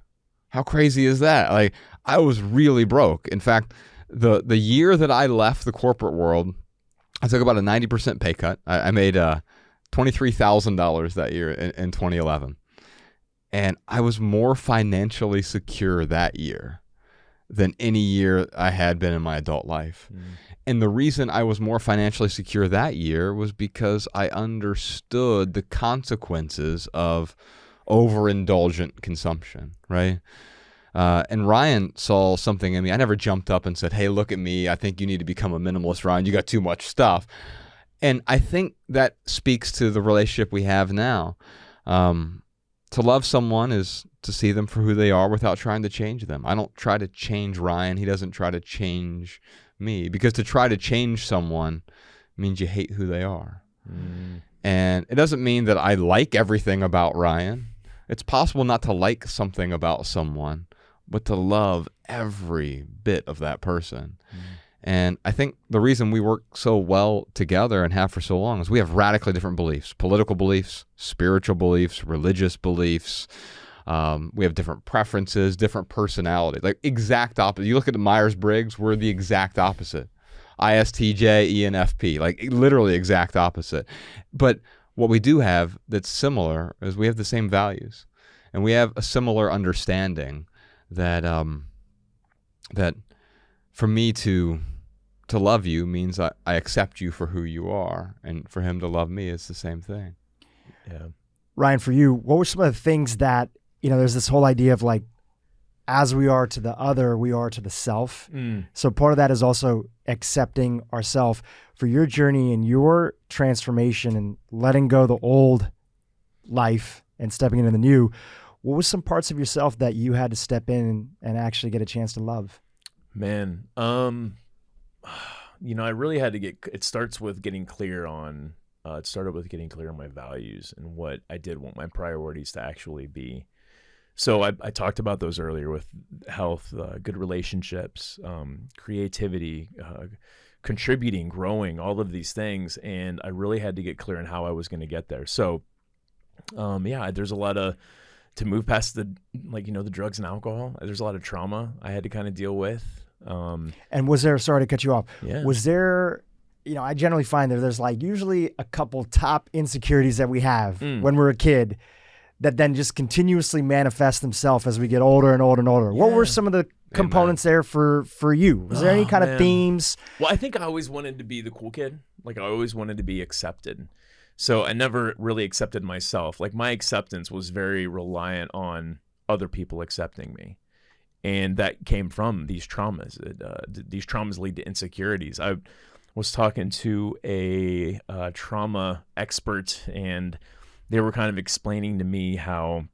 How crazy is that? Like, I was really broke. In fact, the year that I left the corporate world, I took about a 90% pay cut. I made $23,000 that year in 2011. And I was more financially secure that year than any year I had been in my adult life. And the reason I was more financially secure that year was because I understood the consequences of overindulgent consumption, right? And Ryan saw something in me. I never jumped up and said, hey, look at me. I think you need to become a minimalist, Ryan. You got too much stuff. And I think that speaks to the relationship we have now. To love someone is to see them for who they are without trying to change them. I don't try to change Ryan. He doesn't try to change me, because to try to change someone means you hate who they are. And it doesn't mean that I like everything about Ryan. It's possible not to like something about someone, but to love every bit of that person. And I think the reason we work so well together and have for so long is we have radically different beliefs: political beliefs, spiritual beliefs, religious beliefs. We have different preferences, different personality, like exact opposite. You look at the Myers-Briggs, we're the exact opposite. ISTJ, ENFP, like literally exact opposite. But what we do have that's similar is we have the same values, and we have a similar understanding that that for me to love you means I accept you for who you are, and for him to love me is the same thing. Yeah. Ryan, for you, what were some of the things that, there's this whole idea of like, as we are to the other, we are to the self. So part of that is also accepting ourself. For your journey and your transformation and letting go the old life and stepping into the new, what was some parts of yourself that you had to step in and actually get a chance to love? Man, I really had to it starts with getting clear on, it started with getting clear on my values and what I did want my priorities to actually be. So I talked about those earlier with health, good relationships, creativity, contributing, growing, all of these things. And I really had to get clear on how I was going to get there. So, there's a lot to move past the drugs and alcohol. There's a lot of trauma I had to kind of deal with. And was there, sorry to cut you off, was there, I generally find that there's like usually a couple top insecurities that we have when we're a kid that then just continuously manifest themselves as we get older and older and older. Yeah. What were some of the components there for you? Was there any kind of themes? Well, I think I always wanted to be the cool kid. Like I always wanted to be accepted. So I never really accepted myself. Like my acceptance was very reliant on other people accepting me. And that came from these traumas. These traumas lead to insecurities. I was talking to a trauma expert, and they were kind of explaining to me how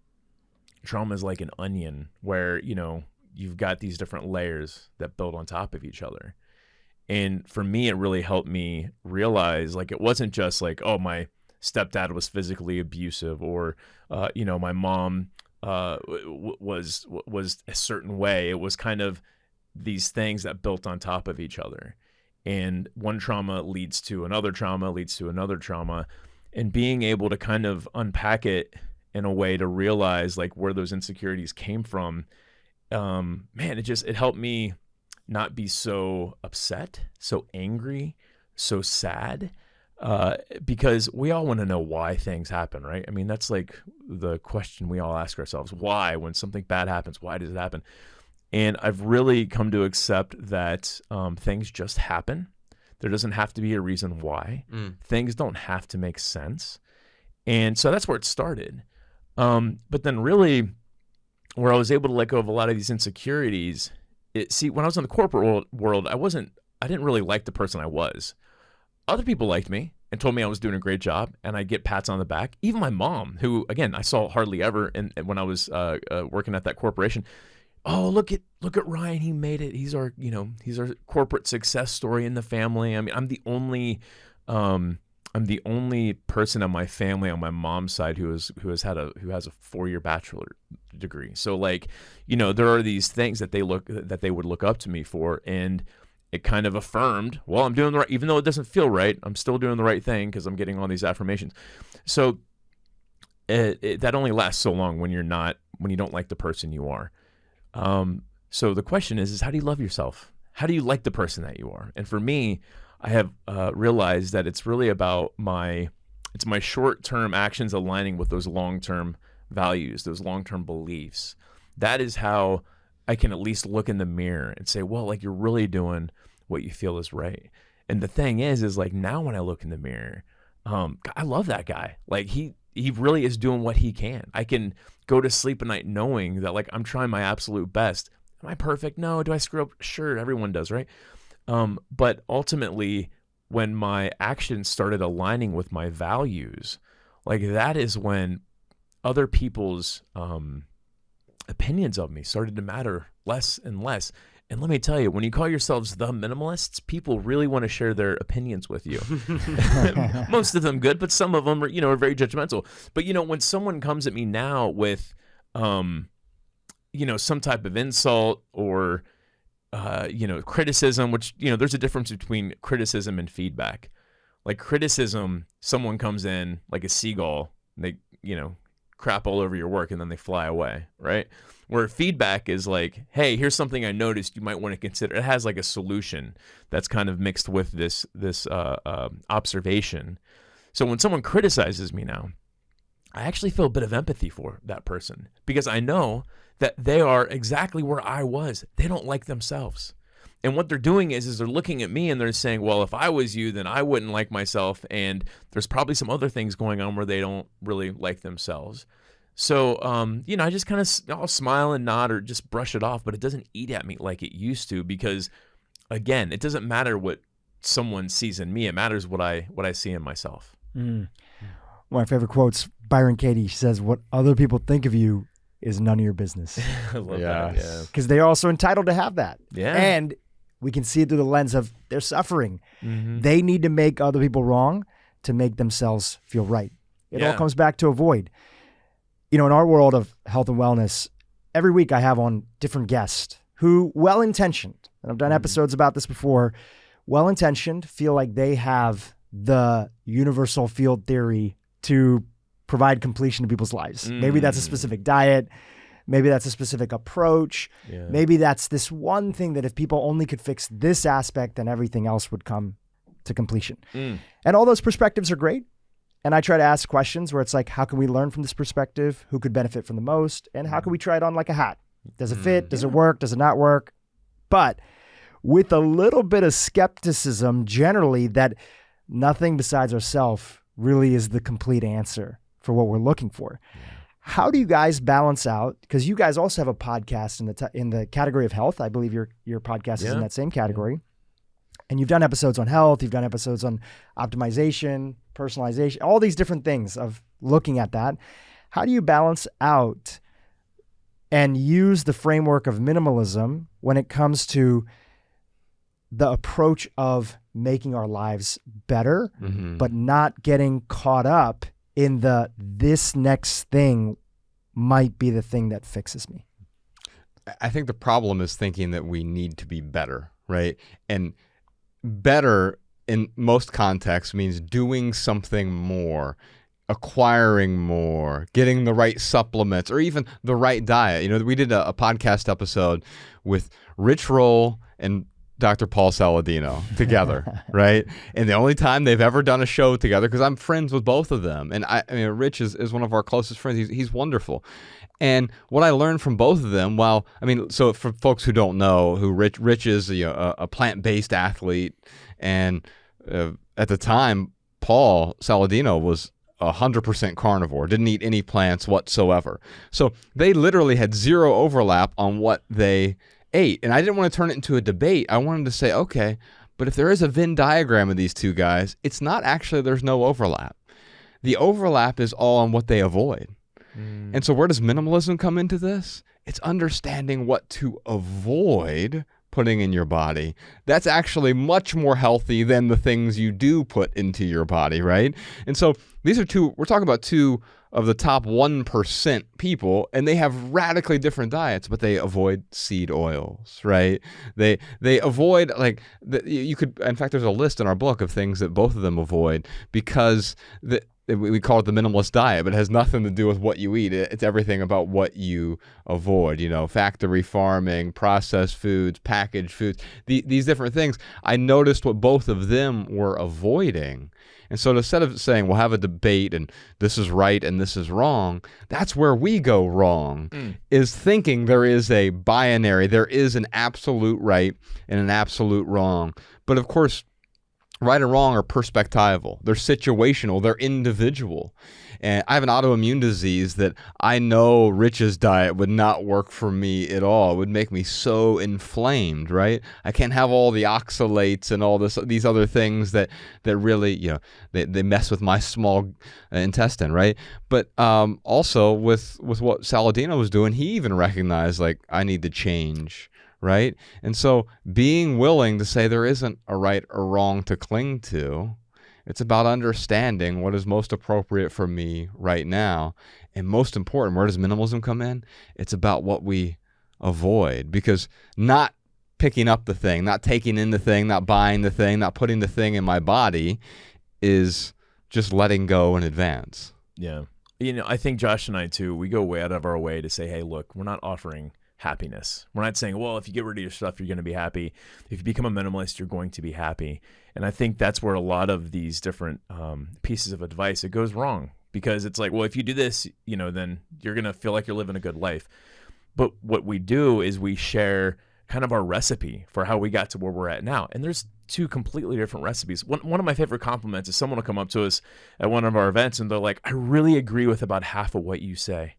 trauma is like an onion where, you've got these different layers that build on top of each other. And for me, it really helped me realize, like, it wasn't just like, oh, my stepdad was physically abusive, or, my mom was a certain way. It was kind of these things that built on top of each other. And one trauma leads to another trauma, leads to another trauma. And being able to kind of unpack it in a way to realize like where those insecurities came from, it helped me not be so upset, so angry, so sad, because we all want to know why things happen, right? I mean, that's like the question we all ask ourselves: why, when something bad happens, why does it happen? And I've really come to accept that things just happen. There doesn't have to be a reason why. Things don't have to make sense. And so that's where it started. But then really where I was able to let go of a lot of these insecurities, when I was in the corporate world, I didn't really like the person I was. Other people liked me and told me I was doing a great job, and I'd get pats on the back. Even my mom, who, again, I saw hardly ever when I was working at that corporation. Oh, look at Ryan. He made it. He's our corporate success story in the family. I mean, I'm the only person in my family on my mom's side who has a 4-year bachelor degree. So like, there are these things that they would look up to me for, and it kind of affirmed, well, I'm doing the right, even though it doesn't feel right, I'm still doing the right thing because I'm getting all these affirmations. So that only lasts so long when you don't like the person you are. So the question is how do you love yourself? How do you like the person that you are? And for me, I have realized that it's really about my short-term actions aligning with those long-term values, those long-term beliefs. That is how I can at least look in the mirror and say, well, like, you're really doing what you feel is right. And the thing is like, now when I look in the mirror, I love that guy. Like, he really is doing what he can. I can go to sleep at night knowing that, like, I'm trying my absolute best. Am I perfect? No. Do I screw up? Sure, everyone does, right? But ultimately, when my actions started aligning with my values, like, that is when other people's opinions of me started to matter less and less. And let me tell you, when you call yourselves the Minimalists, people really want to share their opinions with you. Most of them good, but some of them are, are very judgmental. But, when someone comes at me now with, some type of insult or, criticism, which, there's a difference between criticism and feedback. Like, criticism, someone comes in like a seagull, and they, crap all over your work and then they fly away, right? Where feedback is like, hey, here's something I noticed you might want to consider. It has like a solution that's kind of mixed with this observation. So when someone criticizes me now, I actually feel a bit of empathy for that person because I know that they are exactly where I was. They don't like themselves. And what they're doing is they're looking at me and they're saying, well, if I was you, then I wouldn't like myself. And there's probably some other things going on where they don't really like themselves. So, I just kind of, I'll smile and nod or just brush it off, but it doesn't eat at me like it used to because, again, it doesn't matter what someone sees in me. It matters what I see in myself. One of my favorite quotes, Byron Katie says, what other people think of you is none of your business. I love that. Yeah. Because they're also entitled to have that. Yeah. And we can see it through the lens of their suffering. Mm-hmm. They need to make other people wrong to make themselves feel right. It all comes back to avoid. In our world of health and wellness, every week I have on different guests who, well-intentioned, and I've done episodes about this before, well-intentioned, feel like they have the universal field theory to provide completion to people's lives. Maybe that's a specific diet. Maybe that's a specific approach. Yeah. Maybe that's this one thing that if people only could fix this aspect, then everything else would come to completion. And all those perspectives are great. And I try to ask questions where it's like, how can we learn from this perspective? Who could benefit from the most? And how can we try it on like a hat? Does it fit? Does it work? Does it not work? But with a little bit of skepticism, generally, that nothing besides ourselves really is the complete answer for what we're looking for. How do you guys balance out? Because you guys also have a podcast in the category of health. I believe your podcast is in that same category. And you've done episodes on health. You've done episodes on optimization, personalization, all these different things of looking at that. How do you balance out and use the framework of minimalism when it comes to the approach of making our lives better, but not getting caught up in this next thing might be the thing that fixes me? I think the problem is thinking that we need to be better, right? And better in most contexts means doing something more, acquiring more, getting the right supplements, or even the right diet. We did a podcast episode with Rich Roll and Dr. Paul Saladino together, right? And the only time they've ever done a show together, because I'm friends with both of them. And I mean, Rich is one of our closest friends. He's wonderful. And what I learned from both of them, so for folks who don't know who Rich is, a plant-based athlete. And at the time, Paul Saladino was 100% carnivore, didn't eat any plants whatsoever. So they literally had zero overlap on what they ate. And I didn't want to turn it into a debate. I wanted to say, okay, but if there is a Venn diagram of these two guys, it's not actually there's no overlap. The overlap is all on what they avoid. And so where does minimalism come into this? It's understanding what to avoid putting in your body. That's actually much more healthy than the things you do put into your body, right? And so we're talking about two of the top 1% people, and they have radically different diets, but they avoid seed oils, right? They avoid, in fact, there's a list in our book of things that both of them avoid because we call it the Minimalist Diet, but it has nothing to do with what you eat. It's everything about what you avoid, factory farming, processed foods, packaged foods, these different things. I noticed what both of them were avoiding. And so instead of saying, we'll have a debate and this is right and this is wrong, that's where we go wrong, is thinking there is a binary, there is an absolute right and an absolute wrong. But of course, right and wrong are perspectival. They're situational. They're individual. And I have an autoimmune disease that I know Rich's diet would not work for me at all. It would make me so inflamed, right? I can't have all the oxalates and all these other things that really, they mess with my small intestine, right? But also with what Saladino was doing, he even recognized, like, I need to change. Right? And so being willing to say there isn't a right or wrong to cling to, it's about understanding what is most appropriate for me right now. And most important, where does minimalism come in? It's about what we avoid, because not picking up the thing, not taking in the thing, not buying the thing, not putting the thing in my body is just letting go in advance. Yeah. I think Josh and I too, we go way out of our way to say, hey, look, we're not offering happiness. We're not saying, well, if you get rid of your stuff, you're going to be happy. If you become a minimalist, you're going to be happy. And I think that's where a lot of these different pieces of advice, it goes wrong, because it's like, well, if you do this, then you're going to feel like you're living a good life. But what we do is we share kind of our recipe for how we got to where we're at now. And there's two completely different recipes. One of my favorite compliments is someone will come up to us at one of our events and they're like, I really agree with about half of what you say.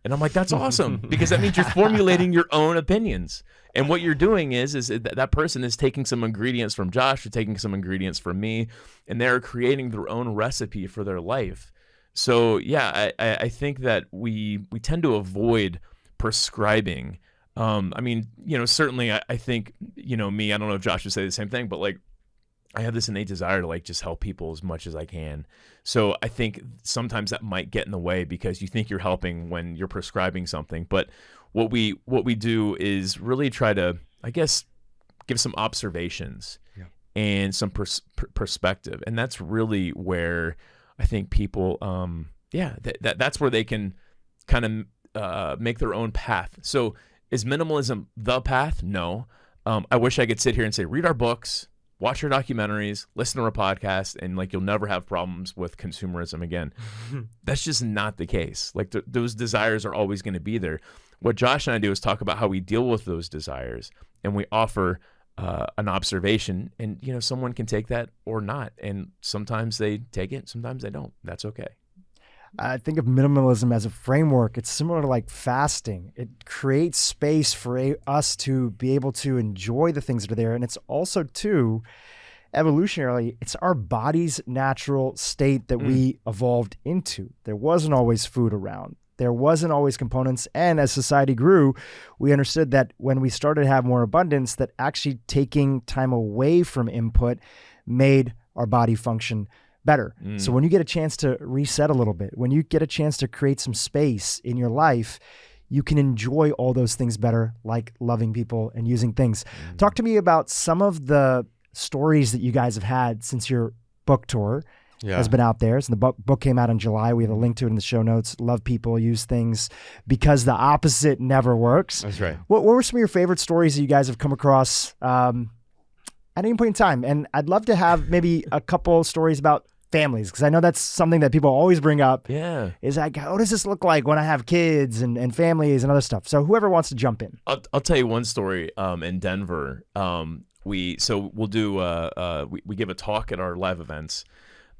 And I'm like, that's awesome, because that means you're formulating your own opinions. And what you're doing is that person is taking some ingredients from Josh, or taking some ingredients from me, and they're creating their own recipe for their life. So yeah, I think that we tend to avoid prescribing. Certainly I think, me, I don't know if Josh would say the same thing, but like, I have this innate desire to like just help people as much as I can. So I think sometimes that might get in the way, because you think you're helping when you're prescribing something. But what we do is really try to, I guess, give some observations and some perspective. And that's really where I think people, that's where they can kind of make their own path. So is minimalism the path? No. I wish I could sit here and say, read our books, watch our documentaries, listen to our podcast, and like, you'll never have problems with consumerism again. That's just not the case. Like those desires are always going to be there. What Josh and I do is talk about how we deal with those desires, and we offer an observation, and someone can take that or not. And sometimes they take it, sometimes they don't. That's okay. I think of minimalism as a framework. It's similar to like fasting. It creates space for us to be able to enjoy the things that are there. And it's also, too, evolutionarily, it's our body's natural state that we evolved into. There wasn't always food around. There wasn't always components. And as society grew, we understood that when we started to have more abundance, that actually taking time away from input made our body function better. So when you get a chance to reset a little bit, when you get a chance to create some space in your life, you can enjoy all those things better, like loving people and using things. Talk to me about some of the stories that you guys have had since your book tour has been out there. So the book came out in July. We have a link to it in the show notes. Love people, use things, because the opposite never works. That's right. What were some of your favorite stories that you guys have come across at any point in time? And I'd love to have maybe a couple stories about families, because I know that's something that people always bring up. Yeah. Is like, what does this look like when I have kids and families and other stuff? So whoever wants to jump in. I'll tell you one story in Denver. We'll do we give a talk at our live events,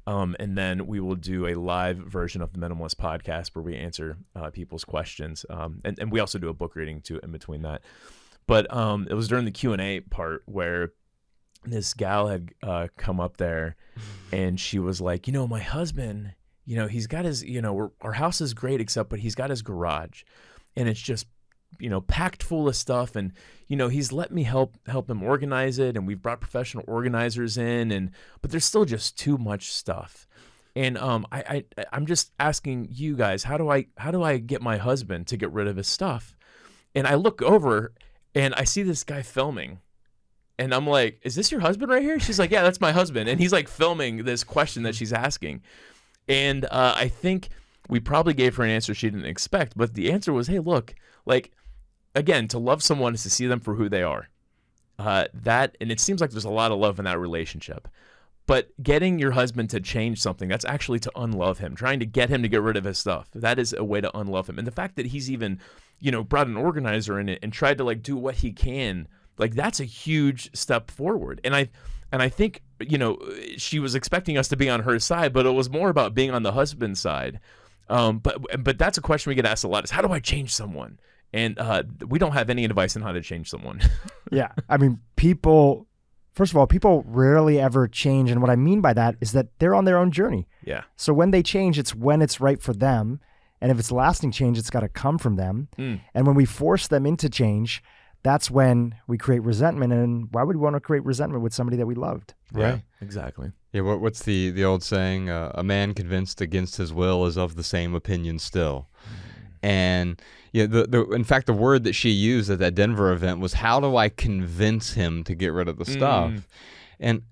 and then we will do a live version of the Minimalist Podcast where we answer people's questions, and we also do a book reading too in between that. But it was during the Q&A part where this gal had come up there, and she was like, my husband, he's got his, our house is great but he's got his garage, and it's just, packed full of stuff, and, he's let me help him organize it, and we've brought professional organizers in, but there's still just too much stuff. And I'm just asking you guys, how do I get my husband to get rid of his stuff? And I look over and I see this guy filming. And I'm like, is this your husband right here? She's like, yeah, that's my husband. And he's like filming this question that she's asking. And I think we probably gave her an answer she didn't expect, but the answer was, hey, look, like, again, to love someone is to see them for who they are. And it seems like there's a lot of love in that relationship. But getting your husband to change something, that's actually to unlove him. Trying to get him to get rid of his stuff, that is a way to unlove him. And the fact that he's even, brought an organizer in it and tried to do what he can, that's a huge step forward. And I think, she was expecting us to be on her side, but it was more about being on the husband's side. But that's a question we get asked a lot: is how do I change someone? And we don't have any advice on how to change someone. Yeah, I mean, First of all, people rarely ever change. And what I mean by that is that they're on their own journey. Yeah. So when they change, it's when it's right for them. And if it's lasting change, it's got to come from them. And when we force them into change, that's when we create resentment. And why would we want to create resentment with somebody that we loved? Right. Yeah, exactly. Yeah. What's the old saying? A man convinced against his will is of the same opinion still. And in fact, the word that she used at that Denver event was, how do I convince him to get rid of the stuff? And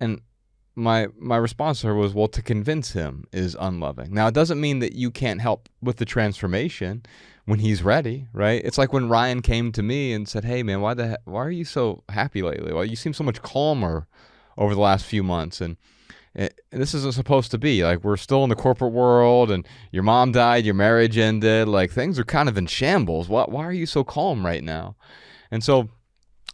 my response to her was, well, to convince him is unloving. Now, it doesn't mean that you can't help with the transformation when he's ready, right? It's like when Ryan came to me and said, hey, man, why are you so happy lately? Well, you seem so much calmer over the last few months. And this isn't supposed to be. We're still in the corporate world, and your mom died, your marriage ended, things are kind of in shambles. Why are you so calm right now? And so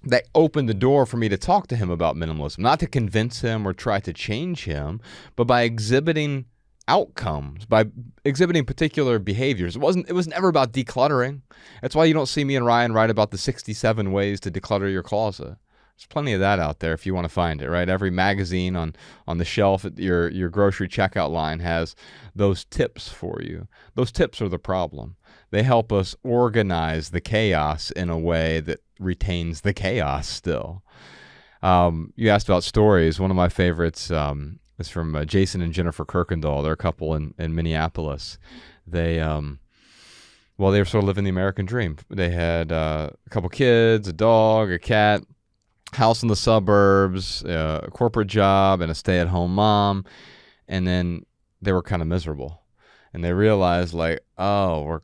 that opened the door for me to talk to him about minimalism, not to convince him or try to change him, but by exhibiting outcomes, by exhibiting particular behaviors. It was never about decluttering. That's why you don't see me and Ryan write about the 67 ways to declutter your closet. There's plenty of that out there if you want to find it, right? Every magazine on the shelf at your grocery checkout line has those tips for you. Those tips are the problem. They help us organize the chaos in a way that retains the chaos still. You asked about stories. One of my favorites is from Jason and Jennifer Kirkendall. They're a couple in Minneapolis. They were sort of living the American dream. They had a couple kids, a dog, a cat, house in the suburbs, a corporate job, and a stay-at-home mom. And then they were kind of miserable. And they realized, we're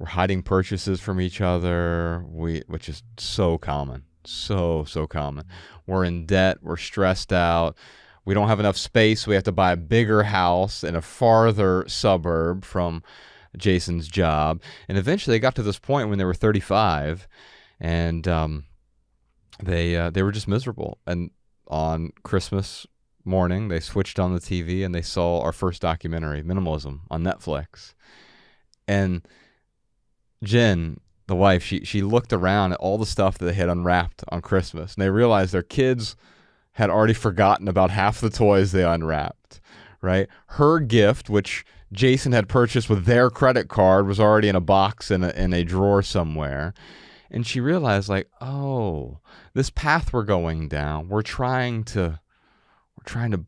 hiding purchases from each other, which is so common, so common. We're in debt, we're stressed out, we don't have enough space, we have to buy a bigger house in a farther suburb from Jason's job. And eventually they got to this point when they were 35, and they were just miserable. And on Christmas morning, they switched on the TV and they saw our first documentary, Minimalism, on Netflix. And Jen, the wife, she looked around at all the stuff that they had unwrapped on Christmas, and they realized their kids had already forgotten about half the toys they unwrapped, right? Her gift, which Jason had purchased with their credit card, was already in a box in a drawer somewhere. And she realized, this path we're going down, we're trying to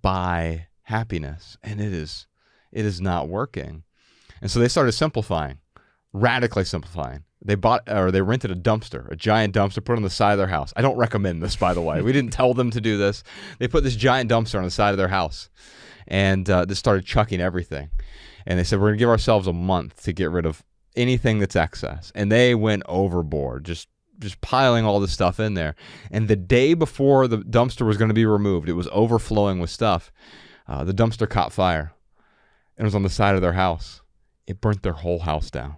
buy happiness, and it is not working. And so they started simplifying, radically simplifying. They rented a dumpster, a giant dumpster, put it on the side of their house. I don't recommend this, by the way. We didn't tell them to do this. They put this giant dumpster on the side of their house, and just started chucking everything. And they said, we're going to give ourselves a month to get rid of anything that's excess. And they went overboard, just piling all this stuff in there. And the day before the dumpster was going to be removed, it was overflowing with stuff. The dumpster caught fire, and it was on the side of their house. It burnt their whole house down.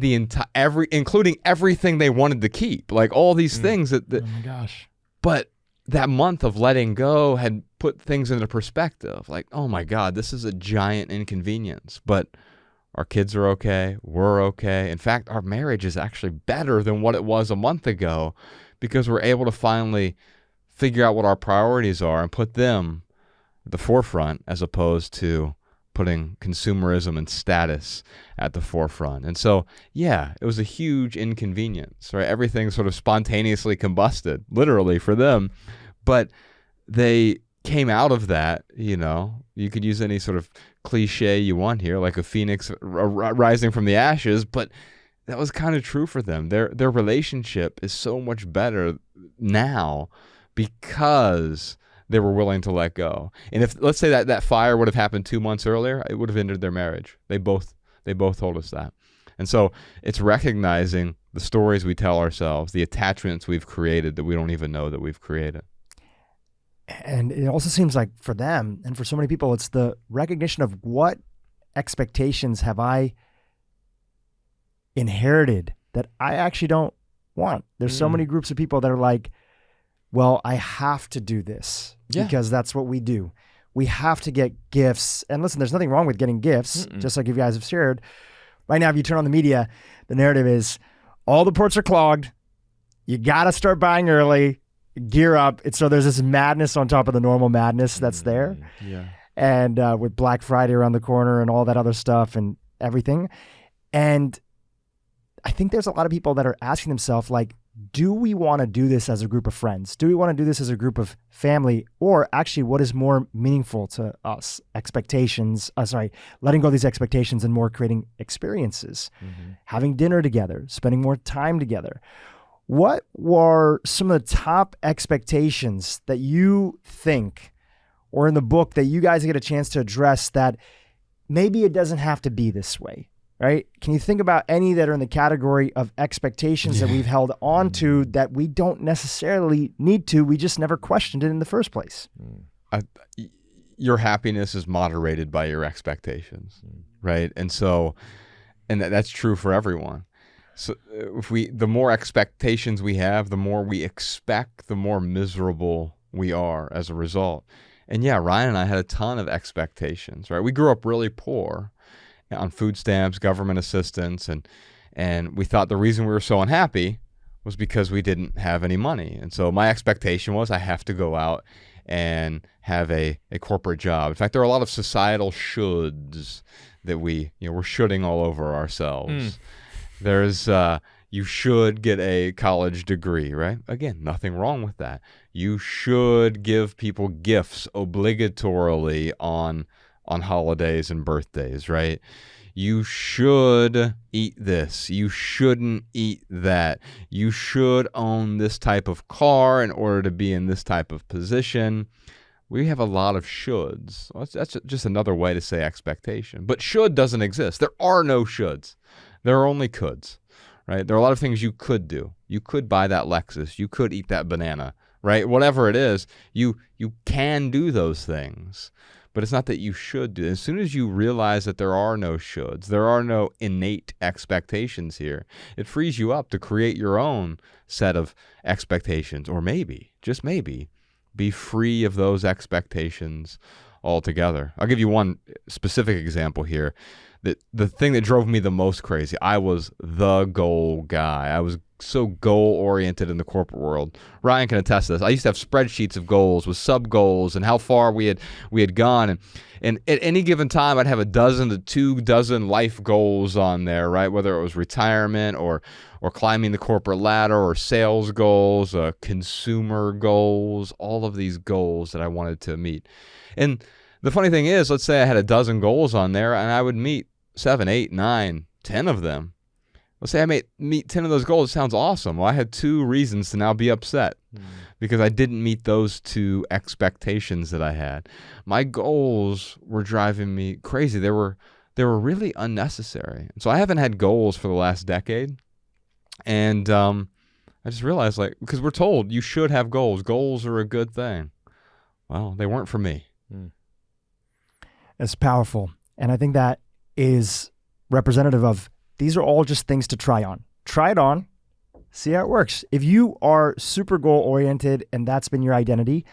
Including everything they wanted to keep, all these things that. Oh my gosh! But that month of letting go had put things into perspective. Oh my God, this is a giant inconvenience, but our kids are okay. We're okay. In fact, our marriage is actually better than what it was a month ago, because we're able to finally figure out what our priorities are and put them at the forefront, as opposed to putting consumerism and status at the forefront. And so, yeah, it was a huge inconvenience, right? Everything sort of spontaneously combusted, literally, for them. But they came out of that, you could use any sort of cliche you want here, like a phoenix rising from the ashes, but that was kind of true for them. Their relationship is so much better now because they were willing to let go. And if, let's say that fire would have happened 2 months earlier, it would have ended their marriage. They both told us that. And so it's recognizing the stories we tell ourselves, the attachments we've created that we don't even know that we've created. And it also seems like for them and for so many people, it's the recognition of what expectations have I inherited that I actually don't want. There's so many groups of people that are like, well, I have to do this because that's what we do. We have to get gifts. And listen, there's nothing wrong with getting gifts, just like you guys have shared. Right now, if you turn on the media, the narrative is all the ports are clogged. You got to start buying early, gear up. So there's this madness on top of the normal madness that's there. Yeah. And with Black Friday around the corner and all that other stuff and everything. And I think there's a lot of people that are asking themselves, like, do we want to do this as a group of friends? Do we want to do this as a group of family? Or actually, what is more meaningful to us? Letting go of these expectations and more creating experiences, having dinner together, spending more time together. What were some of the top expectations that you think, or in the book that you guys get a chance to address, that maybe it doesn't have to be this way? Right? Can you think about any that are in the category of expectations that we've held on to that we don't necessarily need to? We just never questioned it in the first place. Your happiness is moderated by your expectations, right? And so, and that's true for everyone. So the more expectations we have, the more we expect, the more miserable we are as a result. And yeah, Ryan and I had a ton of expectations, right? We grew up really poor, on food stamps, government assistance, and we thought the reason we were so unhappy was because we didn't have any money. And so my expectation was I have to go out and have a corporate job. In fact, there are a lot of societal shoulds that we're shoulding all over ourselves. There's you should get a college degree, right? Again, nothing wrong with that. You should give people gifts obligatorily on holidays and birthdays, right? You should eat this. You shouldn't eat that. You should own this type of car in order to be in this type of position. We have a lot of shoulds. Well, that's just another way to say expectation. But should doesn't exist. There are no shoulds. There are only coulds, right? There are a lot of things you could do. You could buy that Lexus. You could eat that banana, right? Whatever it is, you can do those things. But it's not that you should do it. As soon as you realize that there are no shoulds, there are no innate expectations here, it frees you up to create your own set of expectations, or maybe, just maybe, be free of those expectations altogether. I'll give you one specific example here. The thing that drove me the most crazy, I was the goal guy. I was so goal-oriented in the corporate world. Ryan can attest to this. I used to have spreadsheets of goals with sub-goals and how far we had gone. And at any given time, I'd have 12 to 24 life goals on there, right? Whether it was retirement or climbing the corporate ladder or sales goals, consumer goals, all of these goals that I wanted to meet. And the funny thing is, let's say I had 12 goals on there and I would meet 7, 8, 9, 10 of them. Let's say I meet 10 of those goals. It sounds awesome. Well, I had 2 reasons to now be upset because I didn't meet those 2 expectations that I had. My goals were driving me crazy. They were really unnecessary. So I haven't had goals for the last decade. And I just realized, because we're told you should have goals. Goals are a good thing. Well, they weren't for me. It's powerful. And I think that is representative of, these are all just things to try on. Try it on, see how it works. If you are super goal-oriented and that's been your identity,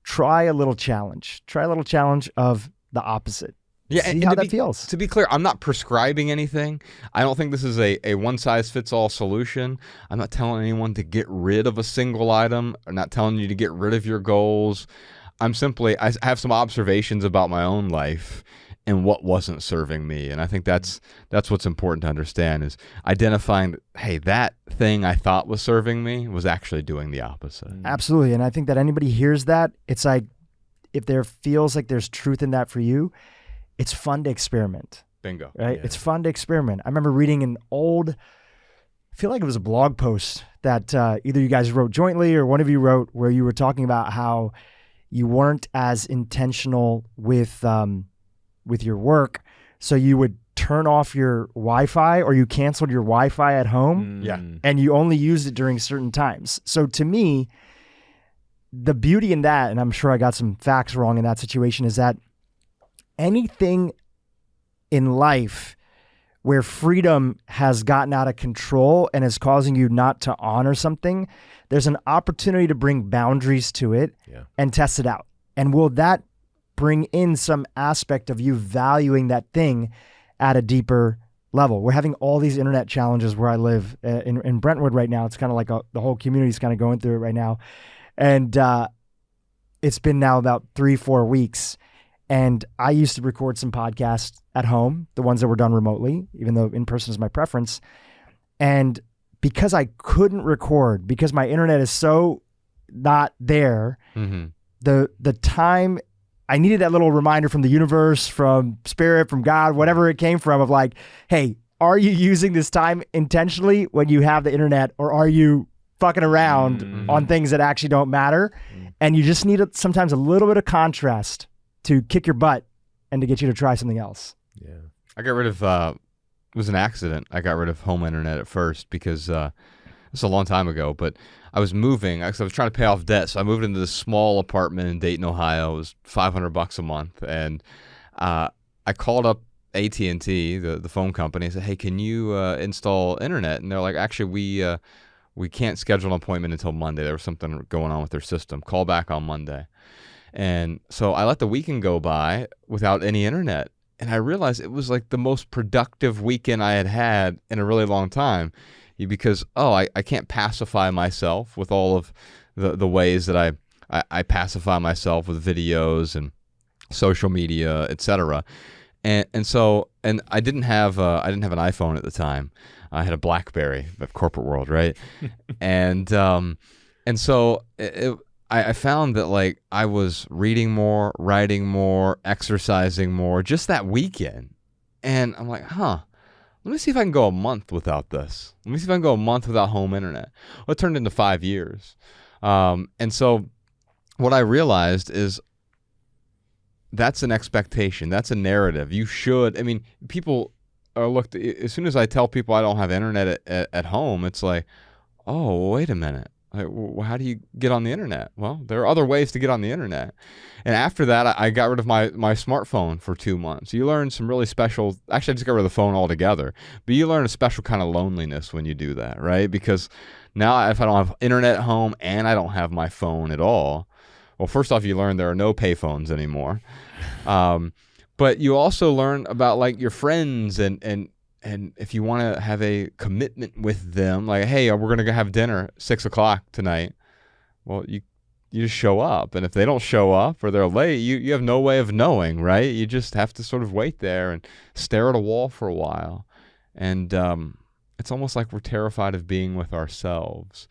try a little challenge. Try a little challenge of the opposite. Yeah, see how that feels. To be clear, I'm not prescribing anything. I don't think this is a one-size-fits-all solution. I'm not telling anyone to get rid of a single item. I'm not telling you to get rid of your goals. I have some observations about my own life and what wasn't serving me. And I think that's what's important to understand, is identifying, hey, that thing I thought was serving me was actually doing the opposite. Absolutely. And I think that anybody hears that, it's like, if there feels like there's truth in that for you, it's fun to experiment. Bingo. Right? Yeah. It's fun to experiment. I remember reading an old, I feel like it was a blog post that either you guys wrote jointly or one of you wrote, where you were talking about how you weren't as intentional with your work, so you would turn off your Wi-Fi or you canceled your Wi-Fi at home, and you only used it during certain times. So to me, the beauty in that, and I'm sure I got some facts wrong in that situation, is that anything in life where freedom has gotten out of control and is causing you not to honor something, there's an opportunity to bring boundaries to it and test it out. And will that bring in some aspect of you valuing that thing at a deeper level? We're having all these internet challenges where I live in Brentwood right now. It's kind of like the whole community is kind of going through it right now. And it's been now about 3-4 weeks. And I used to record some podcasts at home, the ones that were done remotely, even though in person is my preference. And because I couldn't record, because my internet is so not there, the time, I needed that little reminder from the universe, from spirit, from God, whatever it came from, of like, hey, are you using this time intentionally when you have the internet, or are you fucking around on things that actually don't matter? And you just need sometimes a little bit of contrast to kick your butt and to get you to try something else. Yeah. I got rid of, it was an accident. I got rid of home internet at first because this is a long time ago, but I was moving. I was trying to pay off debt. So I moved into this small apartment in Dayton, Ohio. It was $500 a month. And I called up AT&T, the phone company, and said, hey, can you install internet? And they're like, actually, we can't schedule an appointment until Monday. There was something going on with their system. Call back on Monday. And so I let the weekend go by without any internet. And I realized it was like the most productive weekend I had in a really long time, because, I can't pacify myself with all of the ways that I pacify myself with videos and social media, etc. And so I didn't have an iPhone at the time. I had a BlackBerry, the corporate world, right? and so I found that like I was reading more, writing more, exercising more just that weekend. And I'm like, let me see if I can go a month without this. Let me see if I can go a month without home internet. Well, it turned into 5 years. And so what I realized is that's an expectation. That's a narrative. You should, people look, as soon as I tell people I don't have internet at home, it's like, oh, wait a minute. Like, well, how do you get on the internet? Well, there are other ways to get on the internet. And after that, I got rid of my smartphone for 2 months. You learn some really special, actually I just got rid of the phone altogether, but you learn a special kind of loneliness when you do that, right? Because now if I don't have internet at home and I don't have my phone at all, well, first off, you learn there are no pay phones anymore. But you also learn about like your friends and if you want to have a commitment with them, like, hey, we're going to go have dinner 6:00 tonight. Well, you just show up. And if they don't show up or they're late, you have no way of knowing, right? You just have to sort of wait there and stare at a wall for a while. And it's almost like we're terrified of being with ourselves.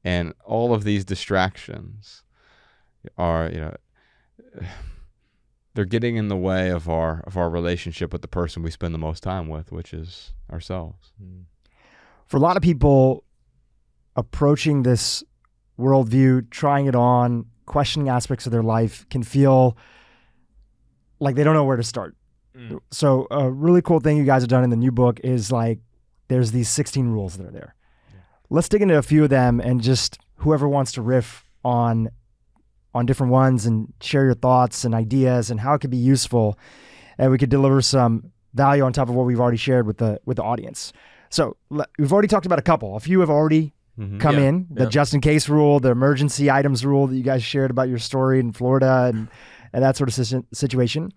And all of these distractions are, they're getting in the way of our relationship with the person we spend the most time with, which is ourselves. For a lot of people, approaching this worldview, trying it on, questioning aspects of their life can feel like they don't know where to start. So a really cool thing you guys have done in the new book is like, there's these 16 rules that are there. Yeah. Let's dig into a few of them, and just whoever wants to riff on different ones and share your thoughts and ideas and how it could be useful, and we could deliver some value on top of what we've already shared with the audience. So we've already talked about a couple. A few have already come in. The just in case rule, the emergency items rule that you guys shared about your story in Florida and that sort of situation.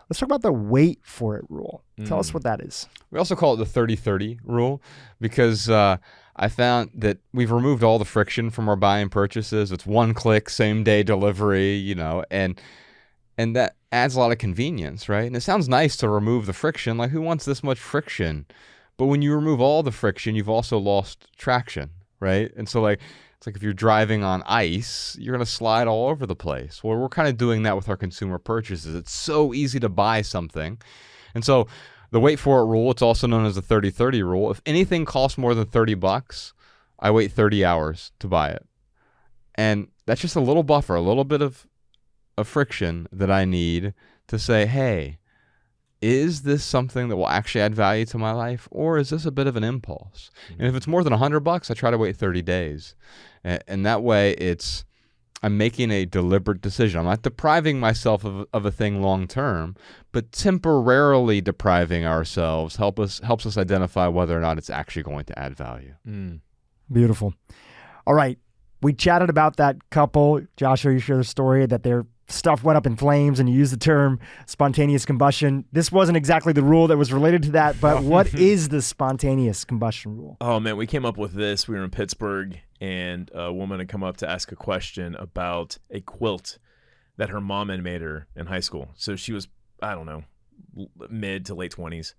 Let's talk about the wait for it rule. Tell us what that is. We also call it the 30-30 rule because I found that we've removed all the friction from our buying purchases. It's one click, same day delivery, and that adds a lot of convenience, right? And it sounds nice to remove the friction. Like, who wants this much friction? But when you remove all the friction, you've also lost traction, right? And so like, it's like if you're driving on ice, you're going to slide all over the place. Well, we're kind of doing that with our consumer purchases. It's so easy to buy something. And so the wait for it rule, it's also known as the 30-30 rule. If anything costs more than $30, I wait 30 hours to buy it. And that's just a little buffer, a little bit of of friction that I need to say, hey, is this something that will actually add value to my life, or is this a bit of an impulse? And if it's more than $100, I try to wait 30 days. And that way I'm making a deliberate decision. I'm not depriving myself of a thing long term, but temporarily depriving ourselves helps us identify whether or not it's actually going to add value. Beautiful. All right. We chatted about that couple. Joshua, you shared the story that their stuff went up in flames, and you used the term spontaneous combustion. This wasn't exactly the rule that was related to that, but what is the spontaneous combustion rule? Oh, man, we came up with this. We were in Pittsburgh, and a woman had come up to ask a question about a quilt that her mom had made her in high school. So she was, I don't know, mid to late 20s.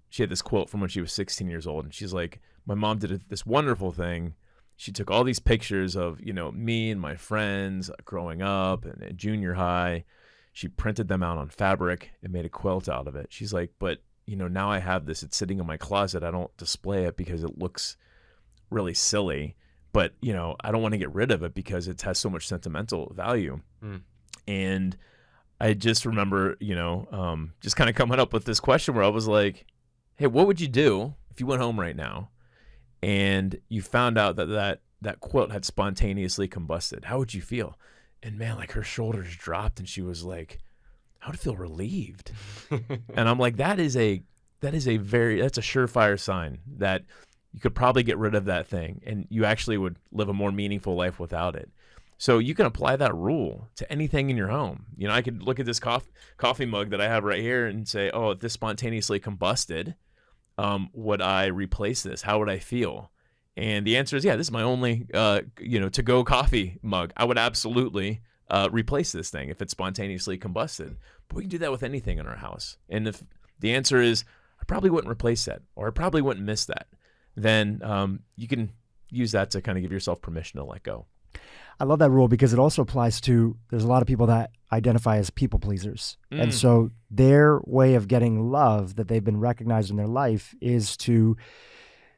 She had this quilt from when she was 16 years old, and she's like, my mom did this wonderful thing. She took all these pictures of, me and my friends growing up and at junior high. She printed them out on fabric and made a quilt out of it. She's like, but, now I have this. It's sitting in my closet. I don't display it because it looks really silly. But, I don't want to get rid of it because it has so much sentimental value. And I just remember, just kind of coming up with this question where I was like, hey, what would you do if you went home right now and you found out that quilt had spontaneously combusted? How would you feel? And man, like her shoulders dropped and she was like, I would feel relieved. And I'm like, that's a surefire sign that you could probably get rid of that thing and you actually would live a more meaningful life without it. So you can apply that rule to anything in your home. I could look at this coffee mug that I have right here and say, oh, if this spontaneously combusted, would I replace this? How would I feel? And the answer is, yeah, this is my only, to-go coffee mug. I would absolutely replace this thing if it spontaneously combusted. But we can do that with anything in our house. And if the answer is, I probably wouldn't replace that, or I probably wouldn't miss that, then you can use that to kind of give yourself permission to let go. I love that rule because it also applies to, there's a lot of people that identify as people pleasers. And so their way of getting love that they've been recognized in their life is to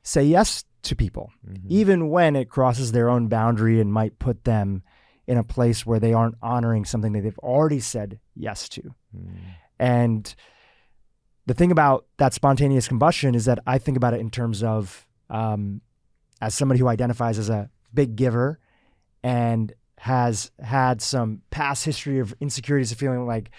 say yes to people, even when it crosses their own boundary and might put them in a place where they aren't honoring something that they've already said yes to. And the thing about that spontaneous combustion is that I think about it in terms of, as somebody who identifies as a big giver and has had some past history of insecurities of feeling like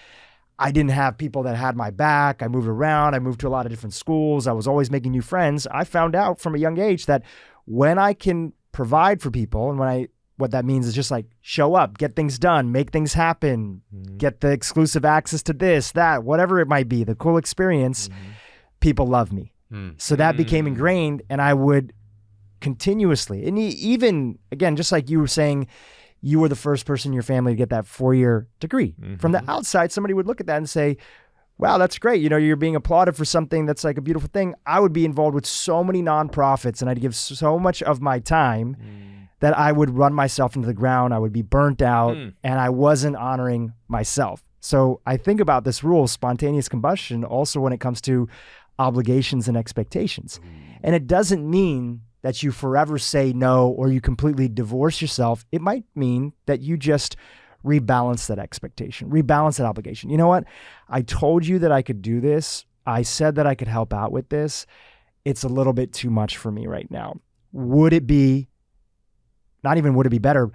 I didn't have people that had my back. I moved around. I moved to a lot of different schools. I was always making new friends. I found out from a young age that when I can provide for people, and what that means is just like show up, get things done, make things happen, get the exclusive access to this, that, whatever it might be, the cool experience, people love me. So that became ingrained, and I would continuously, and even, again, just like you were saying, you were the first person in your family to get that 4-year degree. From the outside, somebody would look at that and say, wow, that's great. You're being applauded for something that's like a beautiful thing. I would be involved with so many nonprofits and I'd give so much of my time that I would run myself into the ground. I would be burnt out and I wasn't honoring myself. So I think about this rule, spontaneous combustion, also when it comes to obligations and expectations. And it doesn't mean that you forever say no or you completely divorce yourself. It might mean that you just rebalance that expectation, rebalance that obligation. You know what? I told you that I could do this. I said that I could help out with this. It's a little bit too much for me right now. Would it be, not even would it be better,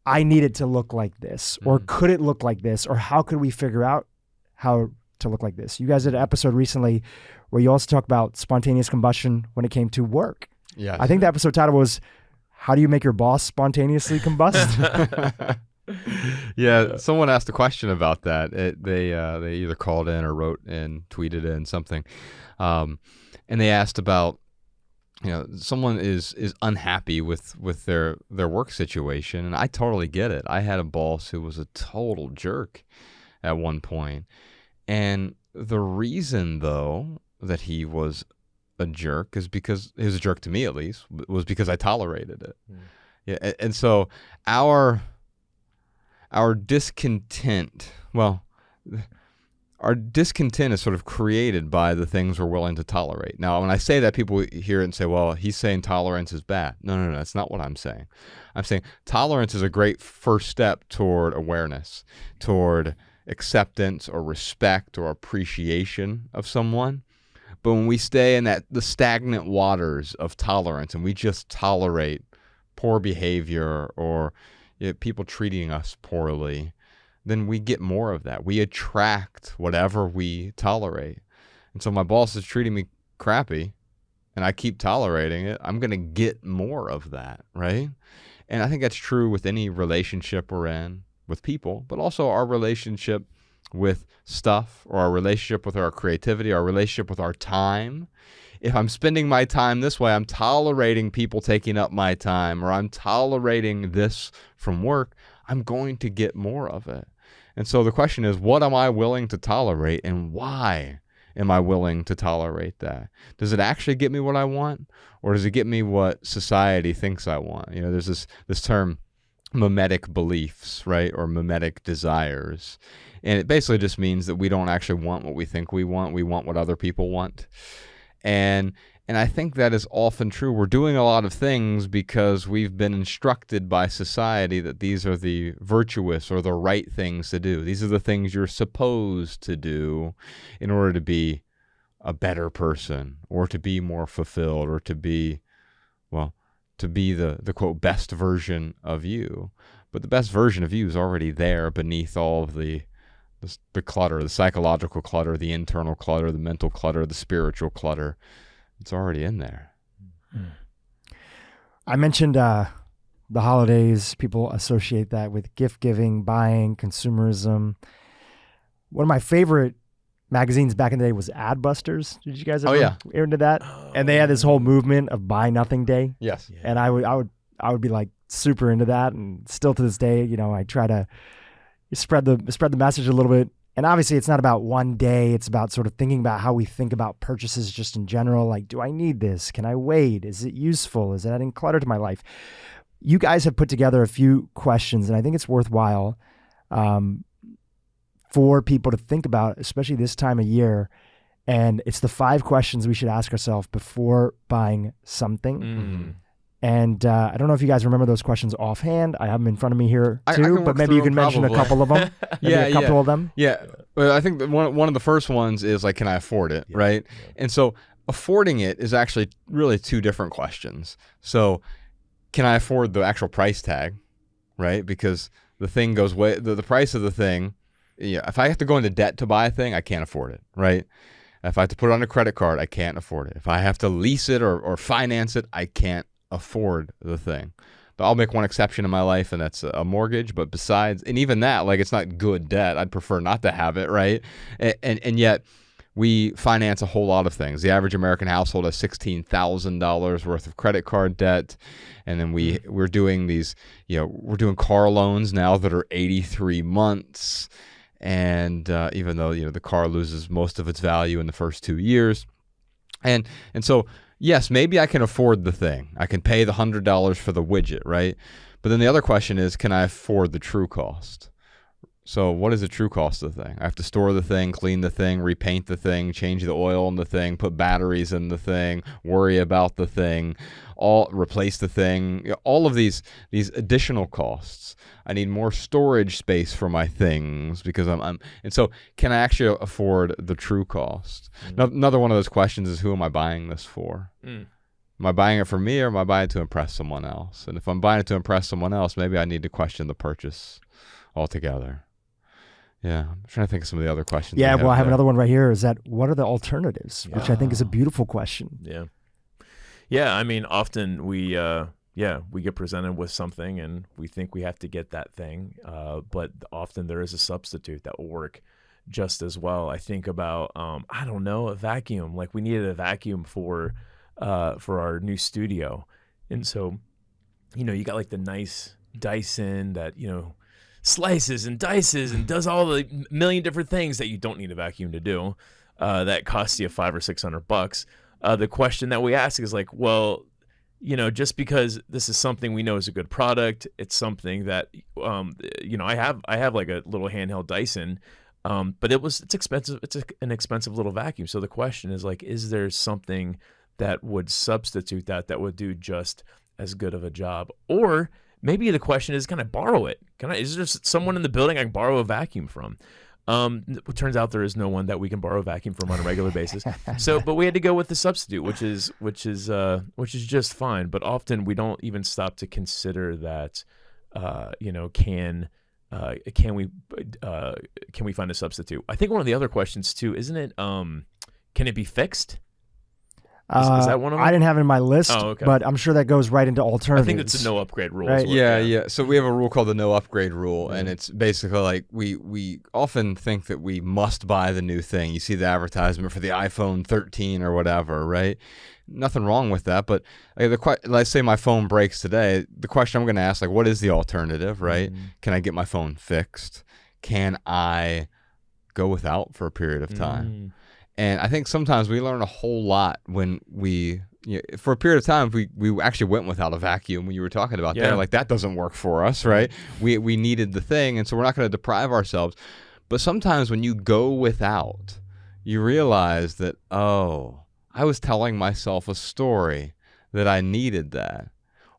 I need it to look like this, or could it look like this, or how could we figure out how to look like this? You guys did an episode recently where you also talked about spontaneous combustion when it came to work. Yeah, I think the episode title was, how do you make your boss spontaneously combust? Yeah, someone asked a question about that. They either called in or wrote and tweeted in something. And they asked about, someone is unhappy with their work situation. And I totally get it. I had a boss who was a total jerk at one point. And the reason, though, that he was a jerk is because he was a jerk to me, at least, was because I tolerated it. Yeah, and so our discontent, well, our discontent is sort of created by the things we're willing to tolerate. Now, when I say that, people hear it and say, well, he's saying tolerance is bad. No, that's not what I'm saying. I'm saying tolerance is a great first step toward awareness, toward acceptance or respect or appreciation of someone. But when we stay in the stagnant waters of tolerance and we just tolerate poor behavior or people treating us poorly, then we get more of that. We attract whatever we tolerate. And so my boss is treating me crappy and I keep tolerating it, I'm going to get more of that, right? And I think that's true with any relationship we're in with people, but also our relationship with stuff or our relationship with our creativity, our relationship with our time. If I'm spending my time this way, I'm tolerating people taking up my time, or I'm tolerating this from work, I'm going to get more of it. And so the question is, what am I willing to tolerate and why am I willing to tolerate that? Does it actually get me what I want, or does it get me what society thinks I want? There's this term, mimetic beliefs, right? Or mimetic desires. And it basically just means that we don't actually want what we think we want. We want what other people want. And I think that is often true. We're doing a lot of things because we've been instructed by society that these are the virtuous or the right things to do. These are the things you're supposed to do in order to be a better person or to be more fulfilled or to be the quote best version of you. But the best version of you is already there beneath all of the clutter, the psychological clutter, the internal clutter, the mental clutter, the spiritual clutter. It's already in there. I mentioned the holidays. People associate that with gift giving, buying, consumerism. One of my favorite magazines back in the day was Adbusters. Did you guys ever hear into that? And they had this whole movement of Buy Nothing Day. Yes. Yeah. And I would be like super into that, and still to this day, I try to spread the message a little bit. And obviously it's not about one day. It's about sort of thinking about how we think about purchases just in general. Like, do I need this? Can I wait? Is it useful? Is it adding clutter to my life? You guys have put together a few questions, and I think it's worthwhile for people to think about, especially this time of year. And it's the 5 questions we should ask ourselves before buying something. Mm. And I don't know if you guys remember those questions offhand. I have them in front of me here too, but maybe you can mention a couple of them. A couple of them. Yeah. Well, I think one of the first ones is like, can I afford it? Yeah. Right. Yeah. And so affording it is actually really 2 different questions. So can I afford the actual price tag? Right. Because the thing goes way, the price of the thing. Yeah. If I have to go into debt to buy a thing, I can't afford it. Right. If I have to put it on a credit card, I can't afford it. If I have to lease it or finance it, I can't afford the thing. But I'll make one exception in my life, and that's a mortgage. But besides, and even that, like, it's not good debt. I'd prefer not to have it, right? And yet we finance a whole lot of things. The average American household has $16,000 worth of credit card debt, and then we're doing these, we're doing car loans now that are 83 months, and even though the car loses most of its value in the first 2 years, and so. Yes, maybe I can afford the thing. I can pay the $100 for the widget, right? But then the other question is, can I afford the true cost? So what is the true cost of the thing? I have to store the thing, clean the thing, repaint the thing, change the oil in the thing, put batteries in the thing, worry about the thing, replace the thing, all of these additional costs. I need more storage space for my things because and so can I actually afford the true cost? Another one of those questions is, who am I buying this for? Am I buying it for me, or am I buying it to impress someone else? And if I'm buying it to impress someone else, maybe I need to question the purchase altogether. Yeah, I'm trying to think of some of the other questions. Yeah, well, I have another one right here. Is that, what are the alternatives? Which I think is a beautiful question. Yeah. Yeah, I mean, often we get presented with something and we think we have to get that thing, but often there is a substitute that will work just as well. I think about, a vacuum. Like, we needed a vacuum for our new studio. And so, you got like the nice Dyson that, slices and dices and does all the million different things that you don't need a vacuum to do, that costs you $500 or $600. The question that we ask is like, well, just because this is something we know is a good product, it's something that, I have like a little handheld Dyson. But it's expensive. It's an expensive little vacuum. So the question is like, is there something that would substitute that would do just as good of a job? Or maybe the question is, can I borrow it? Is there someone in the building I can borrow a vacuum from? It turns out there is no one that we can borrow a vacuum from on a regular basis. But we had to go with the substitute, which is just fine. But often we don't even stop to consider that, can we find a substitute? I think one of the other questions too, isn't it? Can it be fixed? Is that one of them? I didn't have it in my list, okay. But I'm sure that goes right into alternatives. I think it's a no upgrade rule. Right? Yeah. So we have a rule called the no upgrade rule, and it's basically like we often think that we must buy the new thing. You see the advertisement for the iPhone 13 or whatever, right? Nothing wrong with that, but let's say my phone breaks today. The question I'm going to ask, like, what is the alternative, right? Can I get my phone fixed? Can I go without for a period of time? And I think sometimes we learn a whole lot when for a period of time, we actually went without a vacuum when you were talking about that. Like, that doesn't work for us, right? We needed the thing, and so we're not going to deprive ourselves. But sometimes when you go without, you realize that, I was telling myself a story that I needed that,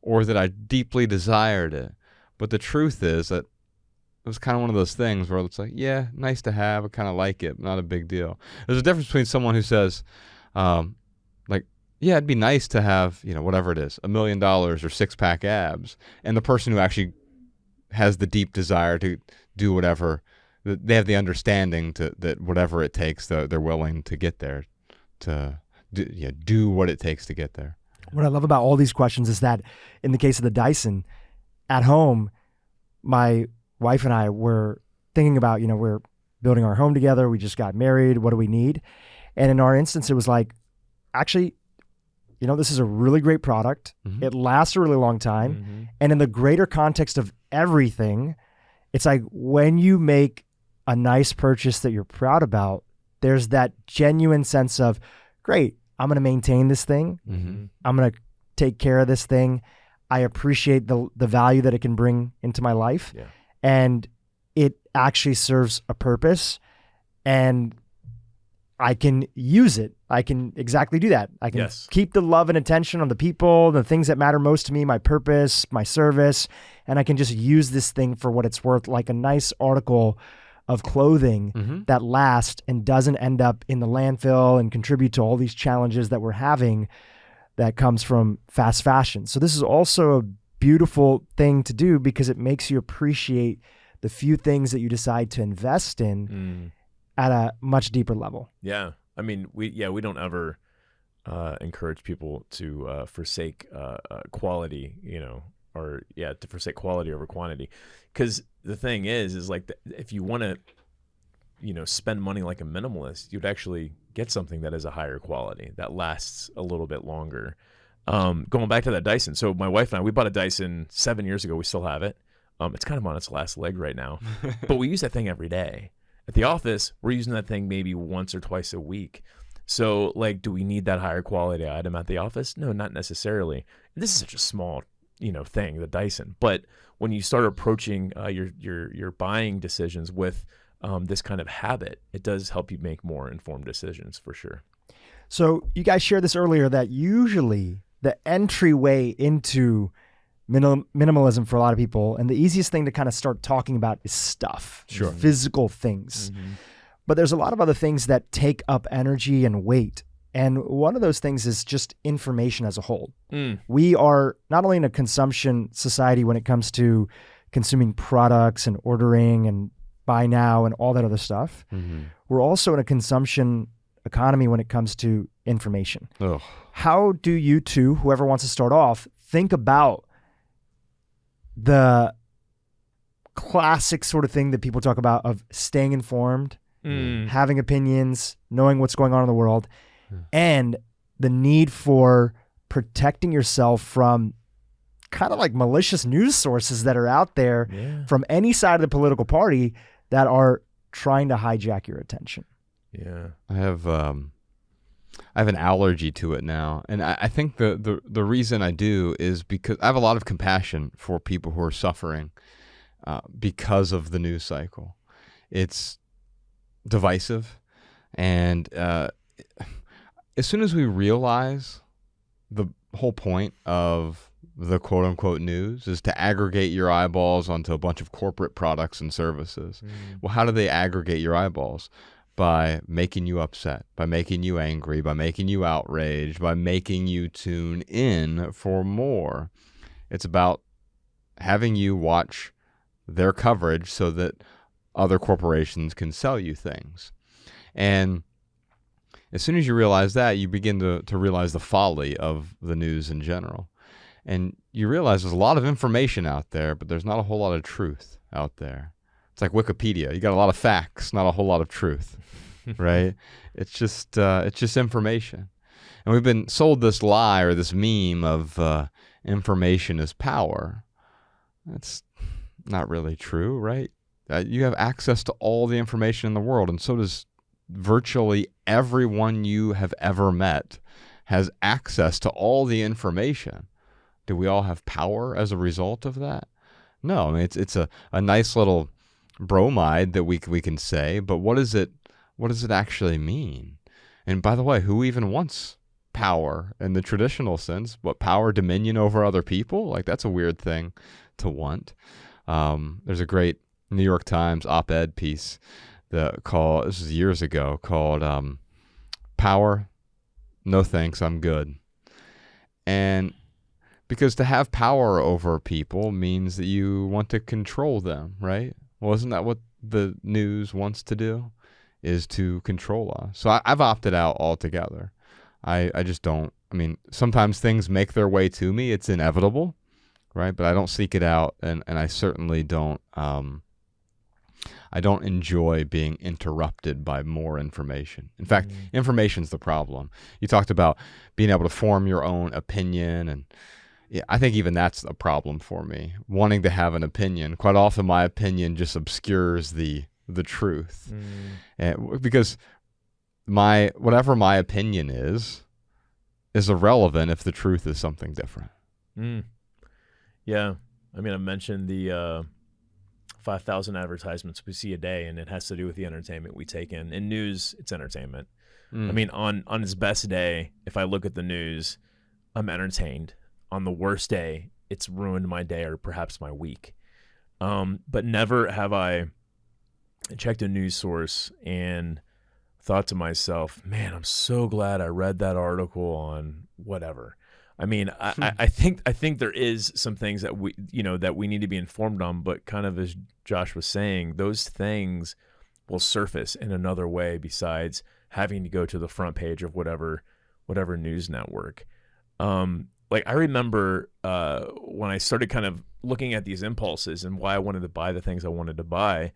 or that I deeply desired it. But the truth is that it was kind of one of those things where it's like, yeah, nice to have, I kind of like it, not a big deal. There's a difference between someone who says, yeah, it'd be nice to have, whatever it is, $1 million or 6-pack abs, and the person who actually has the deep desire to do whatever, they have the understanding that whatever it takes, they're willing to get there, to do what it takes to get there. What I love about all these questions is that in the case of the Dyson, at home, my wife and I were thinking about, we're building our home together. We just got married. What do we need? And in our instance, it was like, actually, this is a really great product. It lasts a really long time. And in the greater context of everything, it's like when you make a nice purchase that you're proud about, there's that genuine sense of, great, I'm going to maintain this thing. I'm going to take care of this thing. I appreciate the value that it can bring into my life. Yeah. And it actually serves a purpose, and I can use it. I can exactly do that. I can keep the love and attention on the people, the things that matter most to me, my purpose, my service, and I can just use this thing for what it's worth, like a nice article of clothing that lasts and doesn't end up in the landfill and contribute to all these challenges that we're having that comes from fast fashion. So this is also a beautiful thing to do because it makes you appreciate the few things that you decide to invest in at a much deeper level. Yeah. I mean, we don't ever encourage people to forsake quality, to forsake quality over quantity. Because the thing is like, if you want to, spend money like a minimalist, you'd actually get something that is a higher quality, that lasts a little bit longer. Going back to that Dyson. So my wife and I, we bought a Dyson 7 years ago. We still have it. It's kind of on its last leg right now, but we use that thing every day. At the office, we're using that thing maybe once or twice a week. So, like, do we need that higher quality item at the office? No, not necessarily. And this is such a small, thing, the Dyson. But when you start approaching your buying decisions with this kind of habit, it does help you make more informed decisions for sure. So you guys shared this earlier that usually the entryway into minimalism for a lot of people, and the easiest thing to kind of start talking about is stuff, physical things. But there's a lot of other things that take up energy and weight. And one of those things is just information as a whole. We are not only in a consumption society when it comes to consuming products and ordering and buy now and all that other stuff. We're also in a consumption economy when it comes to information. How do you two, whoever wants to start off, think about the classic sort of thing that people talk about of staying informed, having opinions, knowing what's going on in the world, and the need for protecting yourself from kind of like malicious news sources that are out there from any side of the political party that are trying to hijack your attention? Yeah. I have an allergy to it now. And I think the reason I do is because I have a lot of compassion for people who are suffering because of the news cycle. It's divisive. And as soon as we realize the whole point of the quote unquote news is to aggregate your eyeballs onto a bunch of corporate products and services. Well, how do they aggregate your eyeballs? By making you upset, by making you angry, by making you outraged, by making you tune in for more. It's about having you watch their coverage so that other corporations can sell you things. And as soon as you realize that, you begin to realize the folly of the news in general. And you realize there's a lot of information out there, but there's not a whole lot of truth out there. It's like Wikipedia. You got a lot of facts, not a whole lot of truth, right? It's just information. And we've been sold this lie or this meme of information is power. That's not really true, right? You have access to all the information in the world, and so does virtually everyone you have ever met has access to all the information. Do we all have power as a result of that? No, I mean, it's a nice little bromide that we can say, but what does it actually mean? And by the way, who even wants power in the traditional sense? What, power, dominion over other people? Like, that's a weird thing to want. There's a great New York Times op-ed piece this was years ago, called Power, No Thanks, I'm Good. And because to have power over people means that you want to control them, right? Well, isn't that what the news wants to do, is to control us? So I've opted out altogether. I just don't. I mean, sometimes things make their way to me. It's inevitable, right? But I don't seek it out, and I certainly don't. I don't enjoy being interrupted by more information. In fact, information's the problem. You talked about being able to form your own opinion, and yeah, I think even that's a problem for me, wanting to have an opinion. Quite often my opinion just obscures the truth. Because whatever my opinion is irrelevant if the truth is something different. Yeah. I mean, I mentioned the 5,000 advertisements we see a day, and it has to do with the entertainment we take in. In news, it's entertainment. I mean, on its best day, if I look at the news, I'm entertained. On the worst day, it's ruined my day or perhaps my week. But never have I checked a news source and thought to myself, man, I'm so glad I read that article on whatever. I mean, I think there is some things that we need to be informed on, but kind of as Josh was saying, those things will surface in another way besides having to go to the front page of whatever news network. Like, I remember when I started kind of looking at these impulses and why I wanted to buy the things I wanted to buy,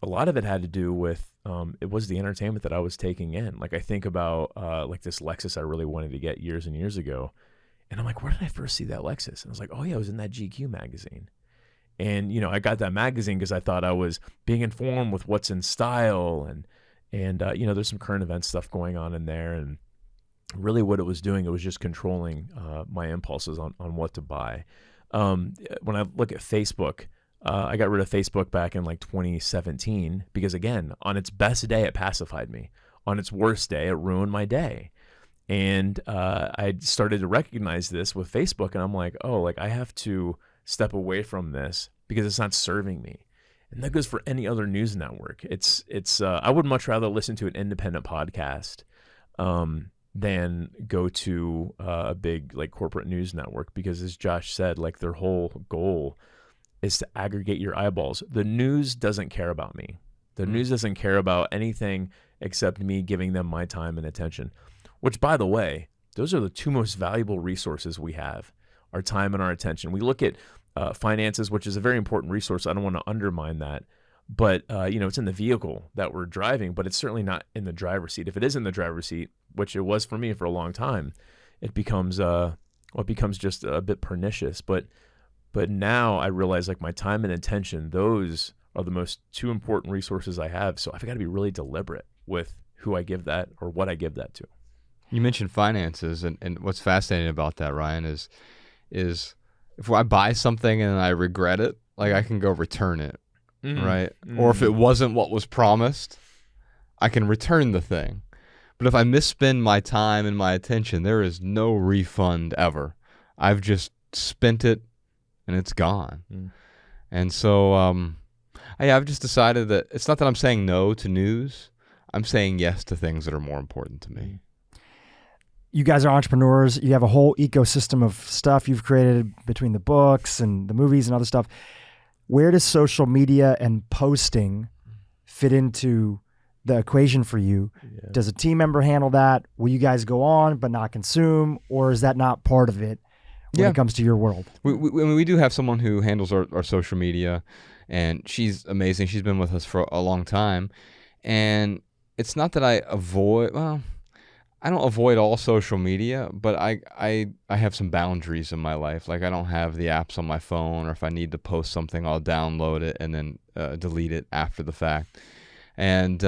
a lot of it had to do with it was the entertainment that I was taking in. Like, I think about like this Lexus I really wanted to get years and years ago. And I'm like, where did I first see that Lexus? And I was like, oh yeah, it was in that GQ magazine. And, I got that magazine because I thought I was being informed with what's in style. And there's some current event stuff going on in there. And really what it was doing, it was just controlling my impulses on what to buy. When I look at Facebook, I got rid of Facebook back in like 2017 because, again, on its best day, it pacified me. On its worst day, it ruined my day. And I started to recognize this with Facebook, and I'm like, oh, like, I have to step away from this because it's not serving me. And that goes for any other news network. It's I would much rather listen to an independent podcast than go to a big like corporate news network, because as Josh said, like, their whole goal is to aggregate your eyeballs. The news doesn't care about me. The news doesn't care about anything except me giving them my time and attention, which, by the way, those are the two most valuable resources we have, our time and our attention. We look at finances, which is a very important resource. I don't want to undermine that. But, it's in the vehicle that we're driving, but it's certainly not in the driver's seat. If it is in the driver's seat, which it was for me for a long time, it becomes just a bit pernicious. But now I realize, like, my time and attention, those are the most two important resources I have. So I've got to be really deliberate with who I give that or what I give that to. You mentioned finances, and what's fascinating about that, Ryan, is if I buy something and I regret it, like, I can go return it, right? Or if it wasn't what was promised, I can return the thing. But if I misspend my time and my attention, there is no refund ever. I've just spent it and it's gone. And so I've just decided that it's not that I'm saying no to news. I'm saying yes to things that are more important to me. You guys are entrepreneurs. You have a whole ecosystem of stuff you've created between the books and the movies and other stuff. Where does social media and posting fit into the equation for you? Yeah. Does a team member handle that? Will you guys go on but not consume? Or is that not part of it when it comes to your world? We do have someone who handles our social media, and she's amazing. She's been with us for a long time. And it's not that I don't avoid all social media, but I have some boundaries in my life. Like I don't have the apps on my phone, or if I need to post something, I'll download it and then delete it after the fact. And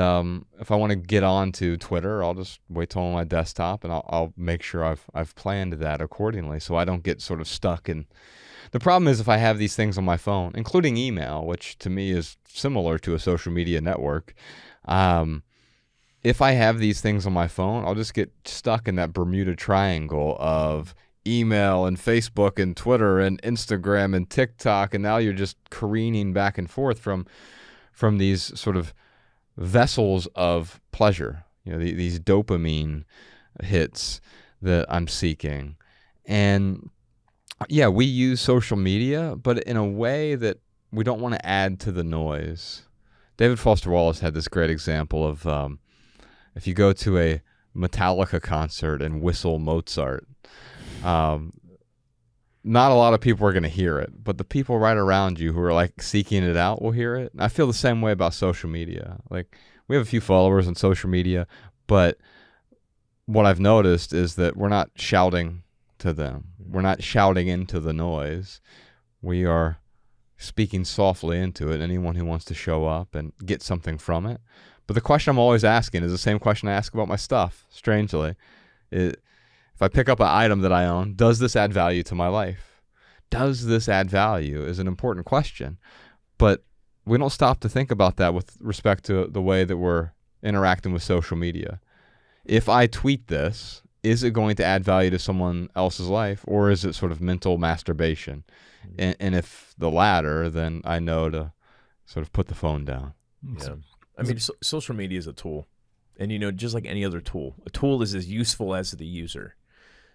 if I want to get on to Twitter, I'll just wait till on my desktop, and I'll make sure I've planned that accordingly, so I don't get sort of stuck in. The problem is if I have these things on my phone, including email, which to me is similar to a social media network. If I have these things on my phone, I'll just get stuck in that Bermuda Triangle of email and Facebook and Twitter and Instagram and TikTok, and now you're just careening back and forth from these sort of vessels of pleasure, these dopamine hits that I'm seeking. And yeah, we use social media, but in a way that we don't want to add to the noise. David Foster Wallace had this great example of if you go to a Metallica concert and whistle Mozart, not a lot of people are going to hear it, but the people right around you who are like seeking it out will hear it. And I feel the same way about social media. Like we have a few followers on social media, but what I've noticed is that we're not shouting to them. We're not shouting into the noise. We are speaking softly into it. Anyone who wants to show up and get something from it. But the question I'm always asking is the same question I ask about my stuff, strangely. If I pick up an item that I own, does this add value to my life? Does this add value is an important question. But we don't stop to think about that with respect to the way that we're interacting with social media. If I tweet this, is it going to add value to someone else's life, or is it sort of mental masturbation? And if the latter, then I know to sort of put the phone down. Yeah. I mean, social media is a tool. And, just like any other tool, a tool is as useful as the user.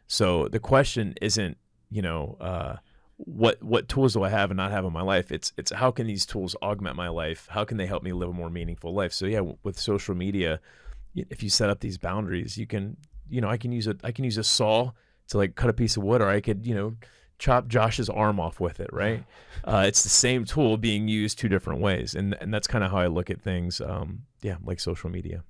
So the question isn't, what tools do I have and not have in my life? It's how can these tools augment my life? How can they help me live a more meaningful life? So yeah, with social media, if you set up these boundaries, you can, I can use a saw to like cut a piece of wood, or I could, chop Josh's arm off with it, right? It's the same tool being used two different ways. And that's kind of how I look at things. Like social media.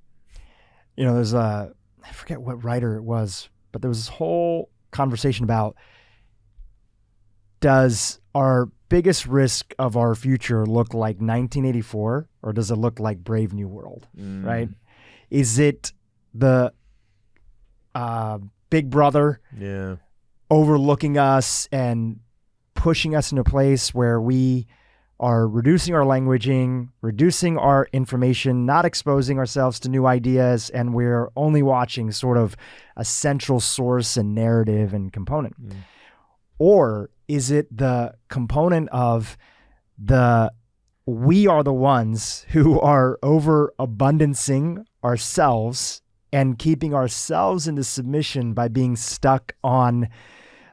There's I forget what writer it was, but there was this whole conversation about, does our biggest risk of our future look like 1984, or does it look like Brave New World, right? Is it the Big Brother overlooking us and pushing us into a place where we are reducing our languaging, reducing our information, not exposing ourselves to new ideas, and we're only watching sort of a central source and narrative and component? Or is it the component of we are the ones who are overabundancing ourselves and keeping ourselves into submission by being stuck on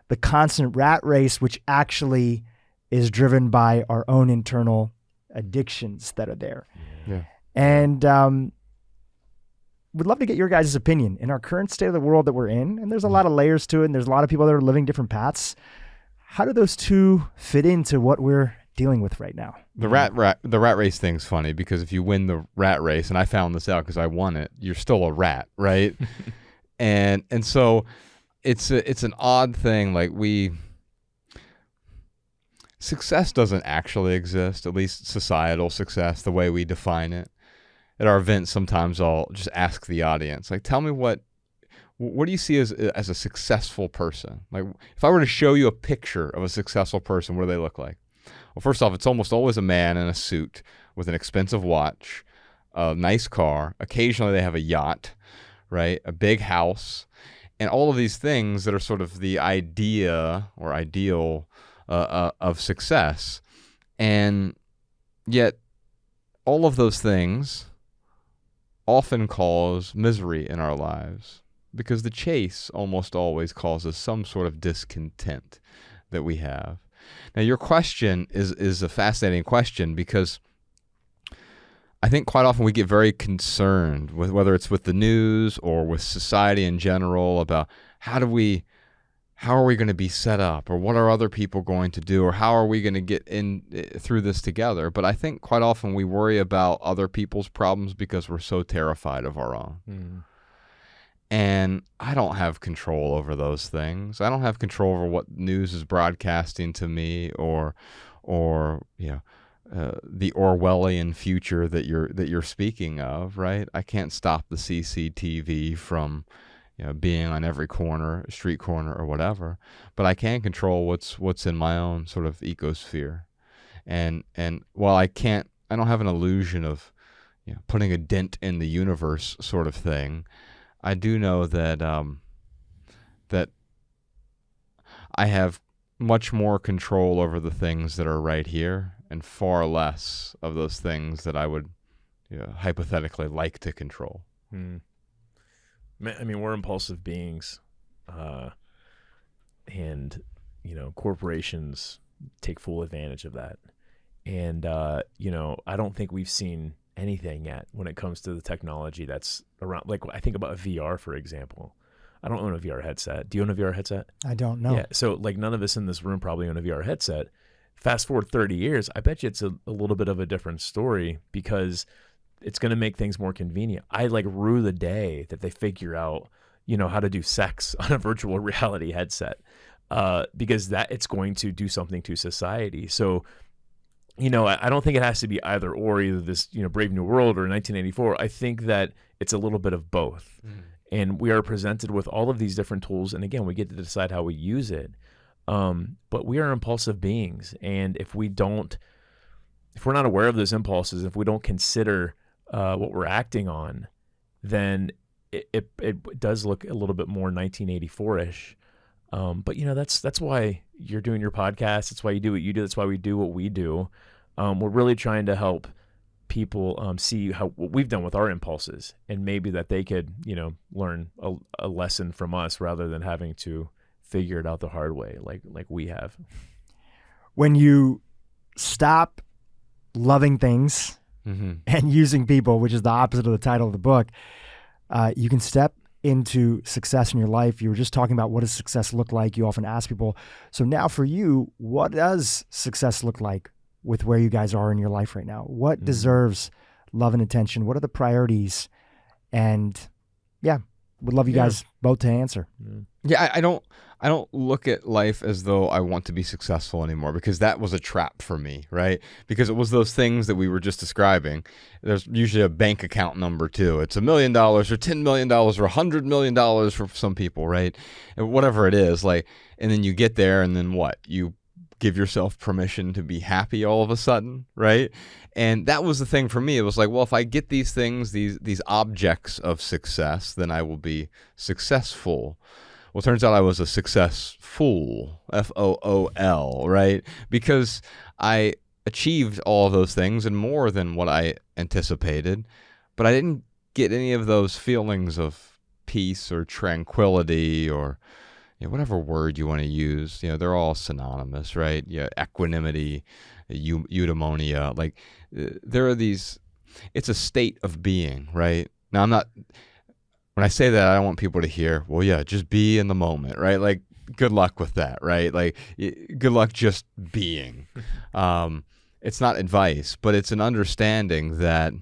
the constant rat race, which actually is driven by our own internal addictions that are there? Yeah. And would love to get your guys' opinion in our current state of the world that we're in. And there's a lot of layers to it, and there's a lot of people that are living different paths. How do those two fit into what we're dealing with right now? The rat race thing's funny, because if you win the rat race, and I found this out because I won it, you're still a rat, right? and so it's an odd thing. Like success doesn't actually exist, at least societal success, the way we define it. At our events, sometimes I'll just ask the audience, like, tell me what do you see as a successful person? Like, if I were to show you a picture of a successful person, what do they look like? Well, first off, it's almost always a man in a suit with an expensive watch, a nice car. Occasionally they have a yacht, right? A big house, and all of these things that are sort of the idea or ideal of success. And yet all of those things often cause misery in our lives, because the chase almost always causes some sort of discontent that we have. Now, your question is a fascinating question, because I think quite often we get very concerned with whether it's with the news or with society in general about how are we going to be set up, or what are other people going to do, or how are we going to get in through this together. But I think quite often we worry about other people's problems because we're so terrified of our own. Mm. And I don't have control over those things. I don't have control over what news is broadcasting to me, or the Orwellian future that you're speaking of, right? I can't stop the CCTV from being on every corner, street corner, or whatever, but I can control what's in my own sort of ecosphere. And while I don't have an illusion of putting a dent in the universe sort of thing, I do know that that I have much more control over the things that are right here, and far less of those things that I would hypothetically like to control. Mm. I mean, we're impulsive beings, and corporations take full advantage of that. And I don't think we've seen anything yet when it comes to the technology that's around. Like, I think about VR, for example. I don't own a VR headset. Do you own a VR headset? I don't know. Yeah. So like, none of us in this room probably own a VR headset. Fast forward 30 years, I bet you it's a little bit of a different story, because it's going to make things more convenient. I rue the day that they figure out, how to do sex on a virtual reality headset, because that it's going to do something to society. So, I don't think it has to be either or, either this, Brave New World or 1984. I think that it's a little bit of both. Mm. And we are presented with all of these different tools. And again, we get to decide how we use it. But we are impulsive beings. And if we're not aware of those impulses, if we don't consider what we're acting on, then it does look a little bit more 1984-ish. But that's why you're doing your podcast. That's why you do what you do. That's why we do what we do. We're really trying to help people see what we've done with our impulses, and maybe that they could learn a lesson from us, rather than having to figure it out the hard way like we have. When you stop loving things and using people, which is the opposite of the title of the book, you can step into success in your life. You were just talking about, what does success look like? You often ask people. So now for you, what does success look like with where you guys are in your life right now? What deserves love and attention? What are the priorities? And would love you guys both to answer. Yeah, I don't look at life as though I want to be successful anymore, because that was a trap for me, right? Because it was those things that we were just describing. There's usually a bank account number too. It's $1 million or $10 million or $100 million for some people, right? And whatever it is, and then you get there, and then what? You give yourself permission to be happy all of a sudden, right? And that was the thing for me. It was like, well, if I get these things, these objects of success, then I will be successful. Well, it turns out I was a successful, F-O-O-L, right? Because I achieved all of those things and more than what I anticipated, but I didn't get any of those feelings of peace or tranquility, or whatever word you want to use. They're all synonymous, right? Equanimity, eudaimonia. There are these. It's a state of being, right? Now, when I say that, I don't want people to hear, well, yeah, just be in the moment, right? Good luck with that, right? Good luck just being. It's not advice, but it's an understanding that,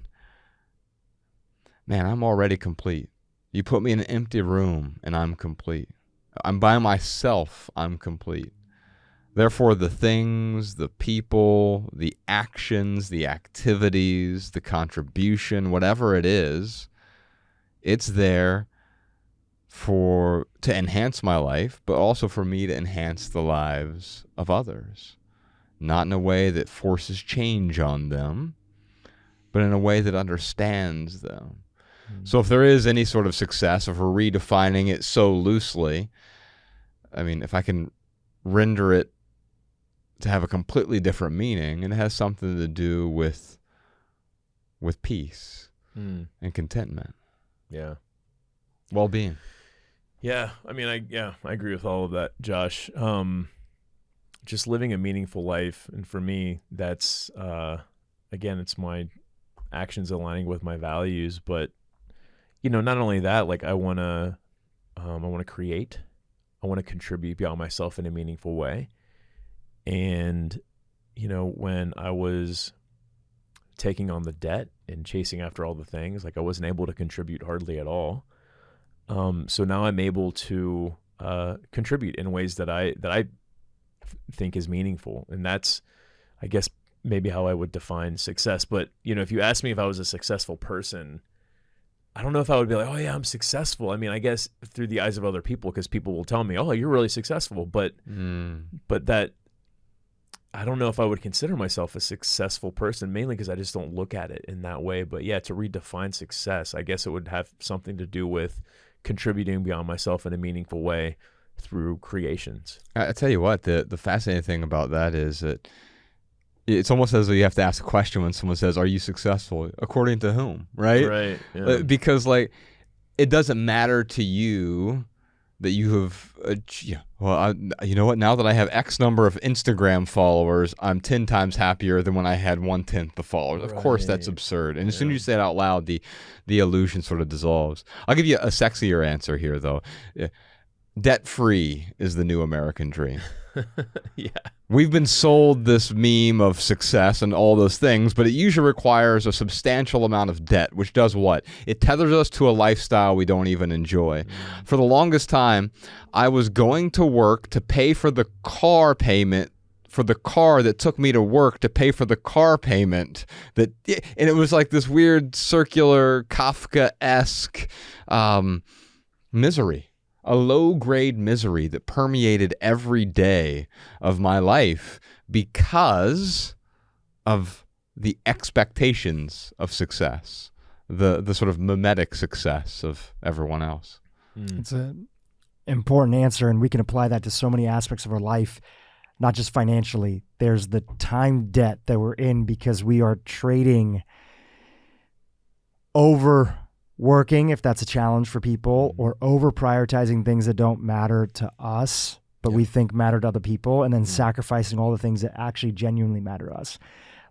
man, I'm already complete. You put me in an empty room and I'm complete. I'm by myself, I'm complete. Therefore, the things, the people, the actions, the activities, the contribution, whatever it is, it's there to enhance my life, but also for me to enhance the lives of others. Not in a way that forces change on them, but in a way that understands them. So if there is any sort of success, if we're redefining it so loosely, I mean, if I can render it to have a completely different meaning, and it has something to do with peace and contentment. Yeah. Well-being. Yeah. I mean, I agree with all of that, Josh. Just living a meaningful life. And for me, that's, again, it's my actions aligning with my values, but not only that, like I want to create, I want to contribute beyond myself in a meaningful way. And, when I was taking on the debt and chasing after all the things, like I wasn't able to contribute hardly at all. So now I'm able to contribute in ways that I think is meaningful. And that's, I guess, maybe how I would define success. But, if you ask me if I was a successful person, I don't know if I would be like, oh yeah, I'm successful. I mean, I guess through the eyes of other people, because people will tell me, oh, you're really successful. But that, I don't know if I would consider myself a successful person, mainly because I just don't look at it in that way. But yeah, to redefine success, I guess it would have something to do with contributing beyond myself in a meaningful way through creations. I tell you what, the fascinating thing about that is that it's almost as though you have to ask a question when someone says, are you successful? According to whom, right? Right. Yeah. Because it doesn't matter to you that you have, you know what? Now that I have X number of Instagram followers, I'm 10 times happier than when I had 1/10 the followers. Of course, that's absurd. And as soon as you say it out loud, the illusion sort of dissolves. I'll give you a sexier answer here, though. Debt-free is the new American dream. Yeah. We've been sold this meme of success and all those things, but it usually requires a substantial amount of debt, which does what? It tethers us to a lifestyle we don't even enjoy. For the longest time, I was going to work to pay for the car payment for the car that took me to work to pay for the car payment. And it was like this weird circular Kafka-esque misery. A low-grade misery that permeated every day of my life because of the expectations of success, the sort of mimetic success of everyone else. It's an important answer, and we can apply that to so many aspects of our life, not just financially. There's the time debt that we're in because we are trading over working, if that's a challenge for people, or over prioritizing things that don't matter to us, but we think matter to other people, and then sacrificing all the things that actually genuinely matter to us.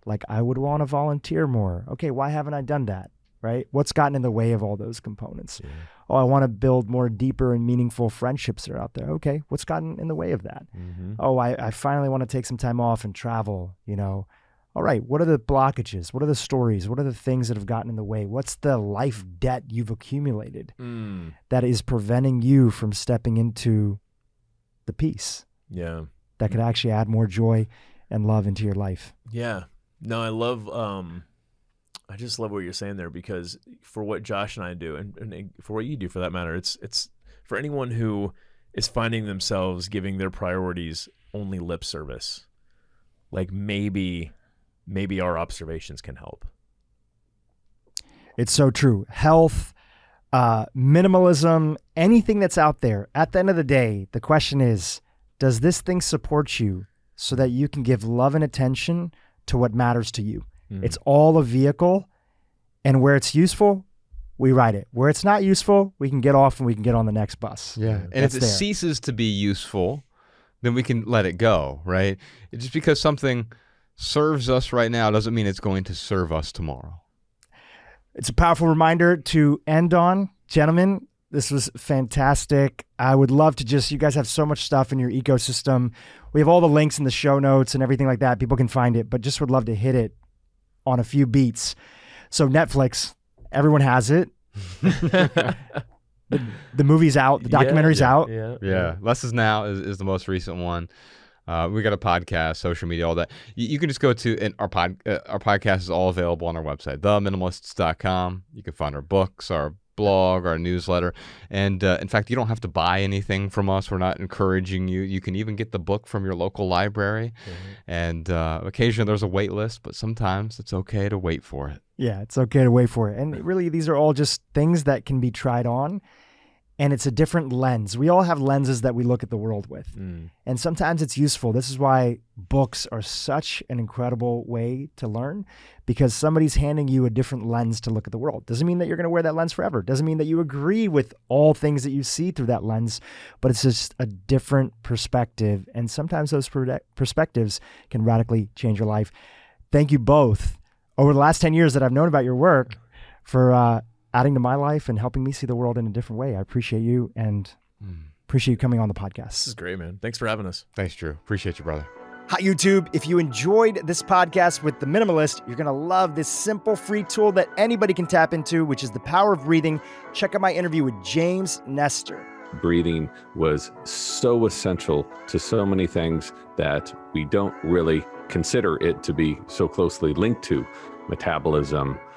Like, I would want to volunteer more. Okay, why haven't I done that? Right? What's gotten in the way of all those components? Yeah. Oh, I want to build more deeper and meaningful friendships that are out there. Okay, what's gotten in the way of that? Oh, I finally want to take some time off and travel, All right, what are the blockages? What are the stories? What are the things that have gotten in the way? What's the life debt you've accumulated that is preventing you from stepping into the peace? Yeah. That could actually add more joy and love into your life. Yeah. No, I just love what you're saying there, because for what Josh and I do, and for what you do for that matter, it's for anyone who is finding themselves giving their priorities only lip service. Like maybe our observations can help. It's so true. Health, minimalism, anything that's out there. At the end of the day, the question is, does this thing support you so that you can give love and attention to what matters to you? It's all a vehicle, and where it's useful, we ride it. Where it's not useful, we can get off and we can get on the next bus. Yeah. And if it ceases to be useful, then we can let it go, right? Just because something serves us right now doesn't mean it's going to serve us tomorrow. It's a powerful reminder to end on. Gentlemen, this was fantastic. I would love to you guys have so much stuff in your ecosystem. We have all the links in the show notes and everything like that. People can find it, but just would love to hit it on a few beats. So Netflix, everyone has it. The movie's out. The documentary's out. Yeah. Less Is Now is the most recent one. We got a podcast, social media, all that. You can just go to, and our podcast is all available on our website, theminimalists.com. You can find our books, our blog, our newsletter. And in fact, you don't have to buy anything from us. We're not encouraging you. You can even get the book from your local library. And occasionally there's a wait list, but sometimes it's okay to wait for it. Yeah, it's okay to wait for it. And really, these are all just things that can be tried on. And it's a different lens. We all have lenses that we look at the world with. And sometimes it's useful. This is why books are such an incredible way to learn, because somebody's handing you a different lens to look at the world. Doesn't mean that you're going to wear that lens forever. Doesn't mean that you agree with all things that you see through that lens, but it's just a different perspective. And sometimes those perspectives can radically change your life. Thank you both over the last 10 years that I've known about your work for adding to my life and helping me see the world in a different way. I appreciate you and appreciate you coming on the podcast. This is great, man. Thanks for having us. Thanks, Dhru. Appreciate you, brother. Hi, YouTube. If you enjoyed this podcast with The Minimalist, you're going to love this simple free tool that anybody can tap into, which is the power of breathing. Check out my interview with James Nestor. Breathing was so essential to so many things that we don't really consider it to be so closely linked to: metabolism,